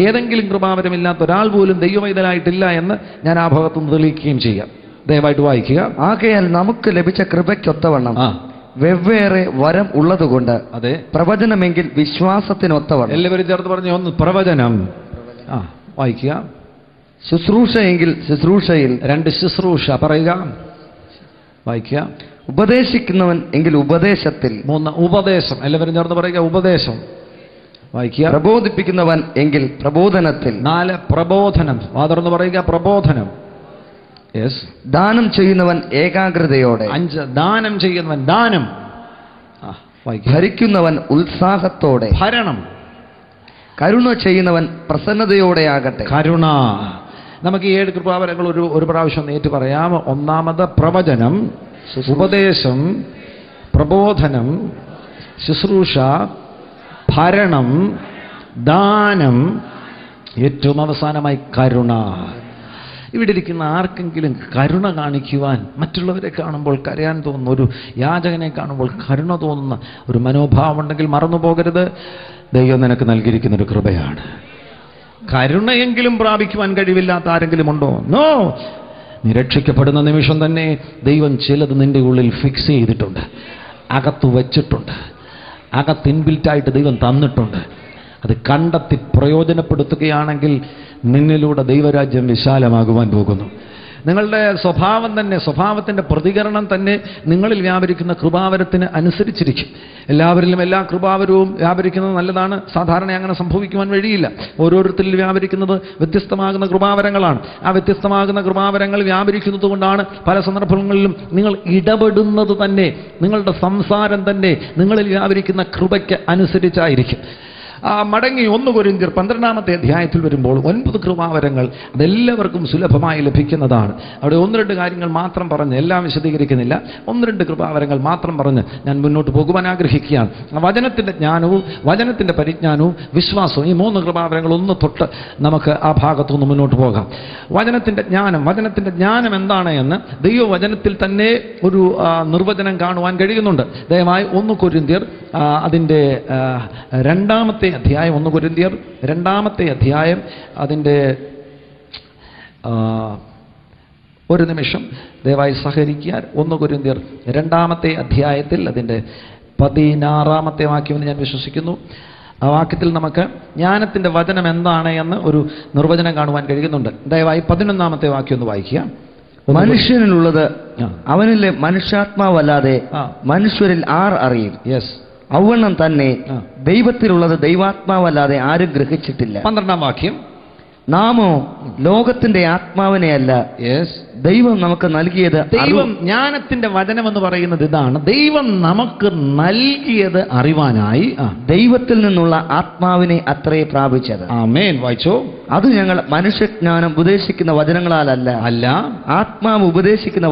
ഏതെങ്കിലും കൃപാവരം ഇല്ലാത്ത ഒരാൾ പോലും ദൈവവൈതലായിട്ടില്ല എന്ന് ഞാൻ ആ ഭാഗത്തുനിന്ന് തെളിയിക്കുകയും ചെയ്യാം. ദയവായിട്ട് വായിക്കുക. ആകയാൽ നമുക്ക് ലഭിച്ച കൃപയ്ക്കൊത്തവണ്ണം വെവ്വേറെ വരം ഉള്ളതുകൊണ്ട് അതെ പ്രവചനമെങ്കിൽ വിശ്വാസത്തിനൊത്തവണ്ണം. എല്ലാവരും ചേർത്ത് പറഞ്ഞു. 1 പ്രവചനം. വായിക്കുക. ശുശ്രൂഷ എങ്കിൽ ശുശ്രൂഷയിൽ. 2 ശുശ്രൂഷ. പറയുക. വായിക്കുക. ഉപദേശിക്കുന്നവൻ എങ്കിൽ ഉപദേശത്തിൽ. 3 ഉപദേശം. എല്ലാവരും ചേർന്ന് പറയുക. ഉപദേശം. വായിക്കുക. പ്രബോധിപ്പിക്കുന്നവൻ എങ്കിൽ പ്രബോധനത്തിൽ. 4 പ്രബോധനം. വാതുറന്ന് പറയുക. പ്രബോധനം. യെസ്. ദാനം ചെയ്യുന്നവൻ ഏകാഗ്രതയോടെ. 5 ദാനം ചെയ്യുന്നവൻ. ദാനം. ഭരിക്കുന്നവൻ ഉത്സാഹത്തോടെ. ഭരണം. കരുണ ചെയ്യുന്നവൻ പ്രസന്നതയോടെ ആകട്ടെ. കരുണ. നമുക്ക് ഈ 7 കൃപാവരങ്ങൾ ഒരു പ്രാവശ്യം നേരിട്ട് പറയാം. 1-ാമത് പ്രവചനം, ഉപദേശം, പ്രബോധനം, ശുശ്രൂഷ, ഭരണം, ദാനം, ഏറ്റവും അവസാനമായി കരുണ. ഇവിടെ ഇരിക്കുന്ന ആർക്കെങ്കിലും കരുണ കാണിക്കുവാൻ, മറ്റുള്ളവരെ കാണുമ്പോൾ കരയാൻ തോന്നുന്ന, ഒരു യാചകനെ കാണുമ്പോൾ കരുണ തോന്നുന്ന ഒരു മനോഭാവം ഉണ്ടെങ്കിൽ മറന്നു പോകരുത്. ദൈവം നിനക്ക് നൽകിയിരിക്കുന്നൊരു കൃപയാണ്. കരുണയെങ്കിലും പ്രാപിക്കുവാൻ കഴിവില്ലാത്ത ആരെങ്കിലും ഉണ്ടോ? നോ. നീ രക്ഷിക്കപ്പെടുന്ന നിമിഷം തന്നെ ദൈവം ചിലത് നിന്റെ ഉള്ളിൽ ഫിക്സ് ചെയ്തിട്ടുണ്ട്, അകത്ത് വച്ചിട്ടുണ്ട്, അകത്ത് ഇൻബിൽറ്റായിട്ട് ദൈവം തന്നിട്ടുണ്ട്. അത് കണ്ടെത്തി പ്രയോജനപ്പെടുത്തുകയാണെങ്കിൽ നിന്നിലൂടെ ദൈവരാജ്യം വിശാലമാകുവാൻ പോകുന്നു. നിങ്ങളുടെ സ്വഭാവം തന്നെ, സ്വഭാവത്തിൻ്റെ പ്രതികരണം തന്നെ നിങ്ങളിൽ വ്യാപരിക്കുന്ന കൃപാവരത്തിന് അനുസരിച്ചിരിക്കും. എല്ലാവരിലും എല്ലാ കൃപാവരവും വ്യാപരിക്കുന്നത് നല്ലതാണ്. സാധാരണ അങ്ങനെ സംഭവിക്കുവാൻ വഴിയില്ല. ഓരോരുത്തരിൽ വ്യാപരിക്കുന്നത് വ്യത്യസ്തമാകുന്ന കൃപാവരങ്ങളാണ്. ആ വ്യത്യസ്തമാകുന്ന കൃപാവരങ്ങൾ വ്യാപരിക്കുന്നത് കൊണ്ടാണ് പല സന്ദർഭങ്ങളിലും നിങ്ങൾ ഇടപെടുന്നത് തന്നെ, നിങ്ങളുടെ സംസാരം തന്നെ നിങ്ങളിൽ വ്യാപരിക്കുന്ന കൃപയ്ക്ക് അനുസരിച്ചായിരിക്കും. മടങ്ങി 1 കൊരിന്ത്യർ 12-ാമത്തെ അധ്യായത്തിൽ വരുമ്പോൾ 9 കൃപാവരങ്ങൾ അതെല്ലാവർക്കും സുലഭമായി ലഭിക്കുന്നതാണ്. അവിടെ 1-2 കാര്യങ്ങൾ മാത്രം പറഞ്ഞ്, എല്ലാം വിശദീകരിക്കുന്നില്ല, 1-2 കൃപാവരങ്ങൾ മാത്രം പറഞ്ഞ് ഞാൻ മുന്നോട്ട് പോകുവാൻ ആഗ്രഹിക്കുകയാണ്. വചനത്തിൻ്റെ ജ്ഞാനവും വചനത്തിൻ്റെ പരിജ്ഞാനവും വിശ്വാസവും, ഈ 3 കൃപാവരങ്ങൾ ഒന്ന് തൊട്ട് നമുക്ക് ആ ഭാഗത്തുനിന്ന് മുന്നോട്ട് പോകാം. വചനത്തിൻ്റെ ജ്ഞാനം എന്താണ് എന്ന് ദൈവവചനത്തിൽ തന്നെ ഒരു നിർവചനം കാണുവാൻ കഴിയുന്നുണ്ട്. ദയവായി 1 കൊരിന്ത്യർ അതിൻ്റെ 2-ാമത്തെ അധ്യായം, 1 കൊരിന്ത്യർ 2-ാമത്തെ അധ്യായം അതിൻ്റെ ഒരു നിമിഷം ദയവായി സഹകരിക്കാൻ. 1 കൊരിന്ത്യർ 2-ാമത്തെ അധ്യായത്തിൽ അതിൻ്റെ 16-ാമത്തെ വാക്യമെന്ന് ഞാൻ വിശ്വസിക്കുന്നു. ആ വാക്യത്തിൽ നമുക്ക് ജ്ഞാനത്തിൻ്റെ വചനം എന്താണ് എന്ന് ഒരു നിർവചനം കാണുവാൻ കഴിയുന്നുണ്ട്. ദയവായി 11-ാമത്തെ വാക്യം ഒന്ന് വായിക്കുക. മനുഷ്യനിലുള്ളത് അവനിലെ മനുഷ്യാത്മാവല്ലാതെ മനുഷ്യരിൽ ആർ അറിയും? യെസ്, ഔവണ്ണം തന്നെ ദൈവത്തിലുള്ളത് ദൈവാത്മാവല്ലാതെ ആരും ഗ്രഹിച്ചിട്ടില്ല. 12-ാം വാക്യം. നാമോ ലോകത്തിന്റെ ആത്മാവിനെയല്ല, ദൈവം നമുക്ക് നൽകിയത്. ദൈവം, ജ്ഞാനത്തിന്റെ വചനം എന്ന് പറയുന്നത് ഇതാണ്. ദൈവം നമുക്ക് നൽകിയത് അറിവാനായി ദൈവത്തിൽ നിന്നുള്ള ആത്മാവിനെ അത്രേ പ്രാപിച്ചത്. ആമേൻ. വായിച്ചോ. അത് ഞങ്ങൾ മനുഷ്യജ്ഞാനം ഉപദേശിക്കുന്ന വചനങ്ങളാലല്ല, ആത്മാവ് ഉപദേശിക്കുന്ന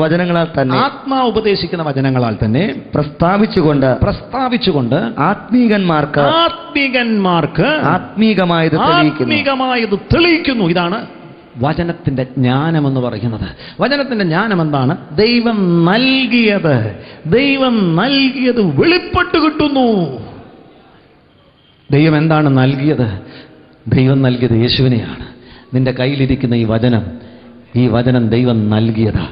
വചനങ്ങളാൽ തന്നെ പ്രസ്താവിച്ചുകൊണ്ട് ആത്മീകന്മാർക്ക് ആത്മീകമായത് തെളിയിക്കുന്നു. ഇതാണ് വചനത്തിൻ്റെ ജ്ഞാനമെന്ന് പറയുന്നത്. വചനത്തിൻ്റെ ജ്ഞാനം എന്താണ്? ദൈവം നൽകിയത് വെളിപ്പെട്ട് കിട്ടുന്നു. ദൈവം എന്താണ് നൽകിയത്? ദൈവം നൽകിയത് യേശുവിനെയാണ്. നിന്റെ കയ്യിലിരിക്കുന്ന ഈ വചനം ദൈവം നൽകിയതാ.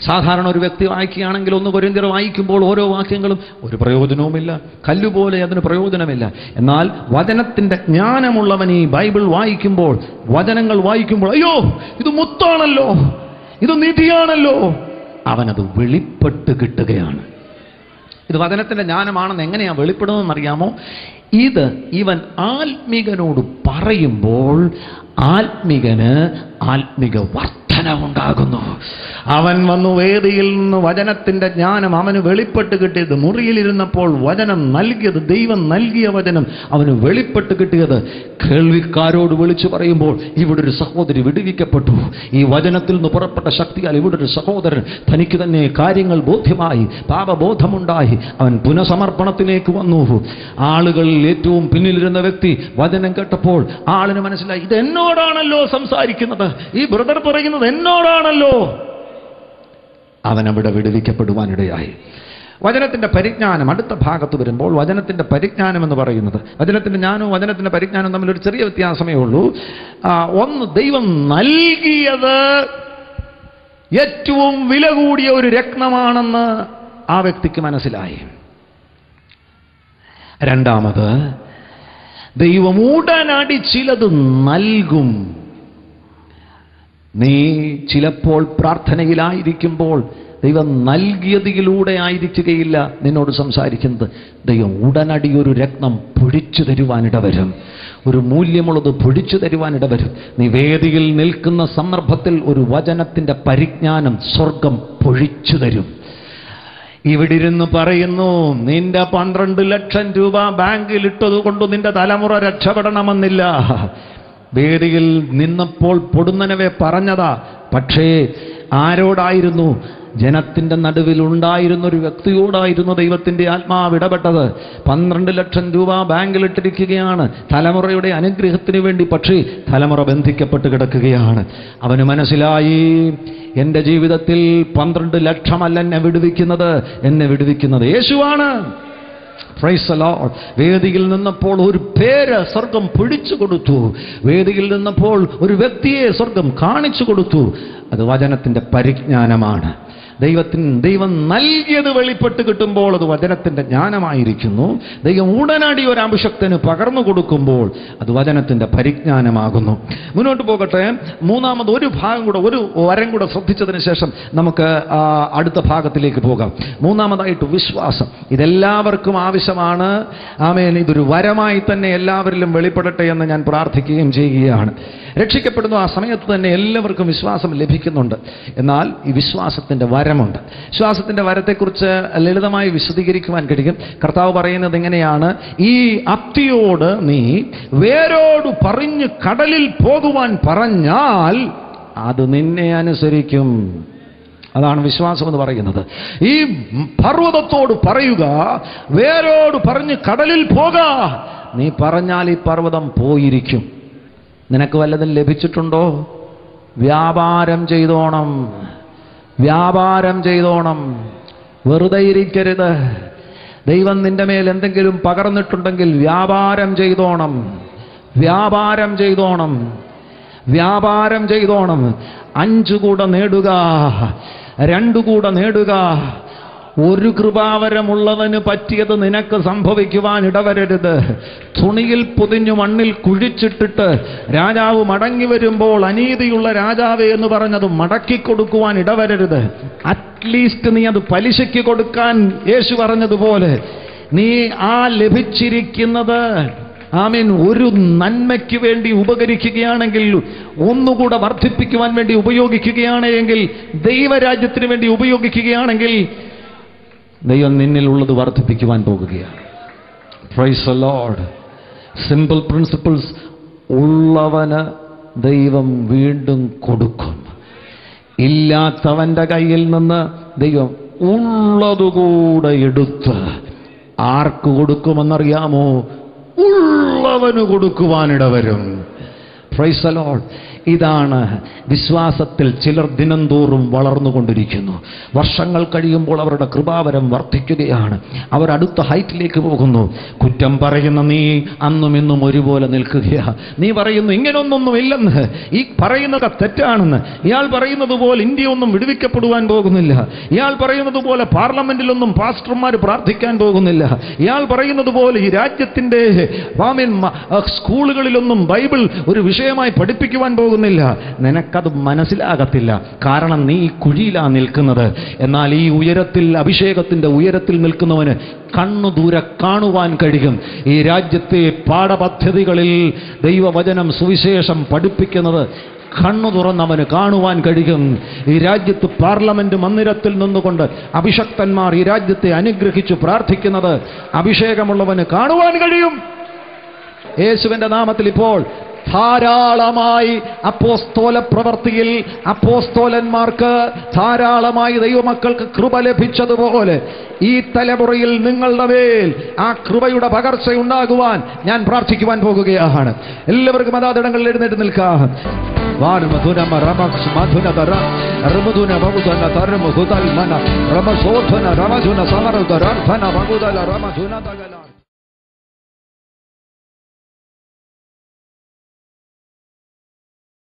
സാധാരണ ഒരു വ്യക്തി വായിക്കുകയാണെങ്കിൽ 1 കൊരിന്ത്യർ വായിക്കുമ്പോൾ ഓരോ വാക്യങ്ങളും ഒരു പ്രയോജനവുമില്ല, കല്ലുപോലെ അതിന് പ്രയോജനമില്ല. എന്നാൽ വചനത്തിൻ്റെ ജ്ഞാനമുള്ളവൻ ഈ ബൈബിൾ വായിക്കുമ്പോൾ, വചനങ്ങൾ വായിക്കുമ്പോൾ, അയ്യോ ഇത് മുത്താണല്ലോ, ഇത് നിധിയാണല്ലോ, അവനത് വെളിപ്പെട്ട് കിട്ടുകയാണ്. ഇത് വചനത്തിൻ്റെ ജ്ഞാനമാണെന്ന് എങ്ങനെയാണ് വെളിപ്പെടുന്നതെന്ന് അറിയാമോ? ഇവൻ ആത്മികനോട് പറയുമ്പോൾ ആത്മികന് ആത്മിക വർധനവുണ്ടാകുന്നു. അവൻ വന്നു വേദിയിൽ നിന്ന് വചനത്തിൻ്റെ ജ്ഞാനം അവന് വെളിപ്പെട്ട് കിട്ടിയത്, മുറിയിലിരുന്നപ്പോൾ വചനം നൽകിയത്, ദൈവം നൽകിയ വചനം അവന് വെളിപ്പെട്ട് കിട്ടിയത് കേൾവിക്കാരോട് വിളിച്ചു പറയുമ്പോൾ ഇവിടെ ഒരു സഹോദരി വിടുവിക്കപ്പെട്ടു, ഈ വചനത്തിൽ നിന്ന് പുറപ്പെട്ട ശക്തിയാൽ ഇവിടെ ഒരു സഹോദരൻ തനിക്ക് തന്നെ കാര്യങ്ങൾ ബോധ്യമായി, പാപബോധമുണ്ടായി, അവൻ പുനഃസമർപ്പണത്തിലേക്ക് വന്നു. ആളുകളിൽ ഏറ്റവും പിന്നിലിരുന്ന വ്യക്തി വചനം കേട്ടപ്പോൾ ആളിന് മനസ്സിലായി, ഇത് എന്നോടാണല്ലോ സംസാരിക്കുന്നത്, ഈ ബ്രദർ പറയുന്നത് എന്നോടാണല്ലോ. അവനവിടെ വിടുവിക്കപ്പെടുവാനിടയായി. വചനത്തിൻ്റെ പരിജ്ഞാനം അടുത്ത ഭാഗത്ത് വരുമ്പോൾ, വചനത്തിൻ്റെ പരിജ്ഞാനം എന്ന് പറയുന്നത്, വചനത്തിൻ്റെ ജ്ഞാനവും വചനത്തിൻ്റെ പരിജ്ഞാനവും തമ്മിലൊരു ചെറിയ വ്യത്യാസമേ ഉള്ളൂ. ഒന്ന്, ദൈവം നൽകിയത് ഏറ്റവും വില കൂടിയ ഒരു രത്നമാണെന്ന് ആ വ്യക്തിക്ക് മനസ്സിലായി. രണ്ടാമത്, ദൈവം ഉടനടി ചിലത് നൽകും. നീ ചിലപ്പോൾ പ്രാർത്ഥനയിലായിരിക്കുമ്പോൾ ദൈവം നൽകിയതിലൂടെ ആയിരിക്കുകയില്ല നിന്നോട് സംസാരിക്കുന്നത്. ദൈവം ഉടനടി ഒരു രത്നം പൊഴിച്ചു തരുവാനിടവരും, ഒരു മൂല്യമുള്ളത് പൊഴിച്ചു തരുവാനിടവരും. നീ വേദിയിൽ നിൽക്കുന്ന സന്ദർഭത്തിൽ ഒരു വചനത്തിൻ്റെ പരിജ്ഞാനം സ്വർഗം പൊഴിച്ചു തരും. ഇവിടെ ഇരുന്ന് പറയുന്നു, നിന്റെ 12 ലക്ഷം രൂപ ബാങ്കിൽ ഇട്ടത് കൊണ്ട് നിന്റെ തലമുറ രക്ഷപ്പെടണമെന്നില്ല. വേദിയിൽ നിന്നപ്പോൾ പൊടുന്നനവെ പറഞ്ഞതാ. പക്ഷേ ആരോടായിരുന്നു? ജനത്തിൻ്റെ നടുവിൽ ഉണ്ടായിരുന്ന ഒരു വ്യക്തിയോടായിരുന്നു ദൈവത്തിൻ്റെ ആത്മാവ് ഇടപെട്ടത്. 12 ലക്ഷം രൂപ ബാങ്കിലിട്ടിരിക്കുകയാണ് തലമുറയുടെ അനുഗ്രഹത്തിന് വേണ്ടി. പക്ഷേ തലമുറ ബന്ധിക്കപ്പെട്ട് കിടക്കുകയാണ്. അവന് മനസ്സിലായി, എൻ്റെ ജീവിതത്തിൽ 12 ലക്ഷമല്ല എന്നെ വിടുവിക്കുന്നത് യേശുവാണ്. Price the Lord. വേദിയിൽ നിന്നപ്പോൾ ഒരു പേര് സ്വർഗം പിടിച്ചു കൊടുത്തു. വേദിയിൽ നിന്നപ്പോൾ ഒരു വ്യക്തിയെ സ്വർഗം കാണിച്ചു കൊടുത്തു. അത് വചനത്തിൻ്റെ പരിജ്ഞാനമാണ്. ദൈവം നൽകിയത് വെളിപ്പെട്ട് കിട്ടുമ്പോൾ അത് വചനത്തിൻ്റെ ജ്ഞാനമായിരിക്കുന്നു. ദൈവം ഉടനടി ഒരു അഭിഷക്തന് പകർന്നു കൊടുക്കുമ്പോൾ അത് വചനത്തിൻ്റെ പരിജ്ഞാനമാകുന്നു. മുന്നോട്ട് പോകട്ടെ. മൂന്നാമത് ഒരു ഭാഗം കൂടെ, ഒരു വരം കൂടെ ശ്രദ്ധിച്ചതിന് ശേഷം നമുക്ക് അടുത്ത ഭാഗത്തിലേക്ക് പോകാം. മൂന്നാമതായിട്ട് വിശ്വാസം. ഇതെല്ലാവർക്കും ആവശ്യമാണ്. ആമേൻ. ഇതൊരു വരമായി തന്നെ എല്ലാവരിലും വെളിപ്പെടട്ടെ എന്ന് ഞാൻ പ്രാർത്ഥിക്കുകയും ചെയ്യുകയാണ്. രക്ഷിക്കപ്പെടുന്നു ആ സമയത്ത് തന്നെ എല്ലാവർക്കും വിശ്വാസം ലഭിക്കുന്നുണ്ട്. എന്നാൽ ഈ വിശ്വാസത്തിൻ്റെ വരമുണ്ട്. വിശ്വാസത്തിൻ്റെ വരത്തെക്കുറിച്ച് ലളിതമായി വിശദീകരിക്കുവാൻ കഴിയും. കർത്താവ് പറയുന്നത് എങ്ങനെയാണ്? ഈ അത്തിയോട് നീ വേരോട് പറഞ്ഞ് കടലിൽ പോകുവാൻ പറഞ്ഞാൽ അത് നിന്നെ അനുസരിക്കും. അതാണ് വിശ്വാസം എന്ന് പറയുന്നത്. ഈ പർവ്വതത്തോട് പറയുക, വേരോട് പറഞ്ഞ് കടലിൽ പോക, നീ പറഞ്ഞാൽ ഈ പർവ്വതം പോയിരിക്കും. നിനക്ക് വല്ലതും ലഭിച്ചിട്ടുണ്ടോ? വ്യാപാരം ചെയ്തോണം, വ്യാപാരം ചെയ്തോണം. വെറുതെ ഇരിക്കരുത്. ദൈവം നിന്റെ മേൽ എന്തെങ്കിലും പകർന്നിട്ടുണ്ടെങ്കിൽ വ്യാപാരം ചെയ്തോണം, വ്യാപാരം ചെയ്തോണം, വ്യാപാരം ചെയ്തോണം. 5 കൂടെ നേടുക, 2 കൂടെ നേടുക. ഒരു കൃപാവരമുള്ളവന് പറ്റിയത് നിനക്ക് സംഭവിക്കുവാൻ ഇടവരരുത്. തുണിയിൽ പൊതിഞ്ഞു മണ്ണിൽ കുഴിച്ചിട്ടിട്ട് രാജാവ് മടങ്ങി വരുമ്പോൾ അനീതിയുള്ള രാജാവേ എന്ന് പറഞ്ഞത് മടക്കിക്കൊടുക്കുവാൻ ഇടവരരുത്. അറ്റ്ലീസ്റ്റ് നീ അത് പലിശയ്ക്ക് കൊടുക്കാൻ യേശു പറഞ്ഞതുപോലെ നീ ആ ലഭിച്ചിരിക്കുന്നത് ആമേൻ ഒരു നന്മയ്ക്ക് വേണ്ടി ഉപകരിക്കുകയാണെങ്കിൽ, ഒന്നുകൂടെ വർദ്ധിപ്പിക്കുവാൻ വേണ്ടി ഉപയോഗിക്കുകയാണെങ്കിൽ, ദൈവരാജ്യത്തിന് വേണ്ടി ഉപയോഗിക്കുകയാണെങ്കിൽ ദൈവം നിന്നിലുള്ളത് വർദ്ധിപ്പിക്കുവാൻ പോകുകയാണ്. Praise the Lord. Simple principles ഉള്ളവന് ദൈവം വീണ്ടും കൊടുക്കും. ഇല്ലാത്തവന്റെ കയ്യിൽ നിന്ന് ദൈവം ഉള്ളതുകൂടെ എടുത്ത് ആർക്ക് കൊടുക്കുമെന്നറിയാമോ? ഉള്ളവന് കൊടുക്കുവാനിടവരും. Praise the Lord. ഇതാണ് വിശ്വാസത്തിൽ ചിലർ ദിനംതോറും വളർന്നുകൊണ്ടിരിക്കുന്നു. വർഷങ്ങൾ കഴിയുമ്പോൾ അവരുടെ കൃപാവരം വർദ്ധിക്കുകയാണ്. അവർ അടുത്ത ഹൈറ്റിലേക്ക് പോകുന്നു. കുറ്റം പറയുന്ന നീ അന്നും ഇന്നും ഒരുപോലെ നിൽക്കുകയാണ്. നീ പറയുന്നു ഇങ്ങനൊന്നൊന്നും ഇല്ലെന്ന്, ഈ പറയുന്നത് തെറ്റാണെന്ന്. ഇയാൾ പറയുന്നത് പോലെ ഇന്ത്യ ഒന്നും വിടുവിക്കപ്പെടുവാൻ പോകുന്നില്ല. ഇയാൾ പറയുന്നത് പോലെ പാർലമെന്റിലൊന്നും പാസ്റ്റർമാർ പ്രാർത്ഥിക്കാൻ പോകുന്നില്ല. ഇയാൾ പറയുന്നത് പോലെ ഈ രാജ്യത്തിൻ്റെ സ്കൂളുകളിലൊന്നും ബൈബിൾ ഒരു വിഷയമായി പഠിപ്പിക്കുവാൻ പോകുന്നില്ല. നിനക്കത് മനസ്സിലാകത്തില്ല. കാരണം നീ ഈ കുഴിയിലാണ് നിൽക്കുന്നത്. എന്നാൽ ഈ ഉയരത്തിൽ, അഭിഷേകത്തിന്റെ ഉയരത്തിൽ നിൽക്കുന്നവന് കണ്ണു ദൂരെ കാണുവാൻ കഴിയും. ഈ രാജ്യത്തെ പാഠപദ്ധതികളിൽ ദൈവവചനം, സുവിശേഷം പഠിപ്പിക്കുന്നത് കണ്ണു തുറന്നവന് കാണുവാൻ കഴിയും. ഈ രാജ്യത്ത് പാർലമെന്റ് മന്ദിരത്തിൽ നിന്നുകൊണ്ട് അഭിഷക്തന്മാർ ഈ രാജ്യത്തെ അനുഗ്രഹിച്ചു പ്രാർത്ഥിക്കുന്നത് അഭിഷേകമുള്ളവന് കാണുവാൻ കഴിയും. യേശുവിന്റെ നാമത്തിൽ ഇപ്പോൾ ധാരാളമായി അപ്പോസ്തോല പ്രവൃത്തിയിൽ അപ്പോസ്തോലന്മാർക്ക് ധാരാളമായി ദൈവമക്കൾക്ക് കൃപ ലഭിച്ചതുപോലെ ഈ തലമുറയിൽ നിങ്ങളുടെ മേൽ ആ കൃപയുടെ പകർച്ചയുണ്ടാകുവാൻ ഞാൻ പ്രാർത്ഥിക്കുവാൻ പോകുകയാണ്. എല്ലാവർക്കും അതാതിടങ്ങളിൽ എഴുന്നേറ്റ് നിൽക്കാം.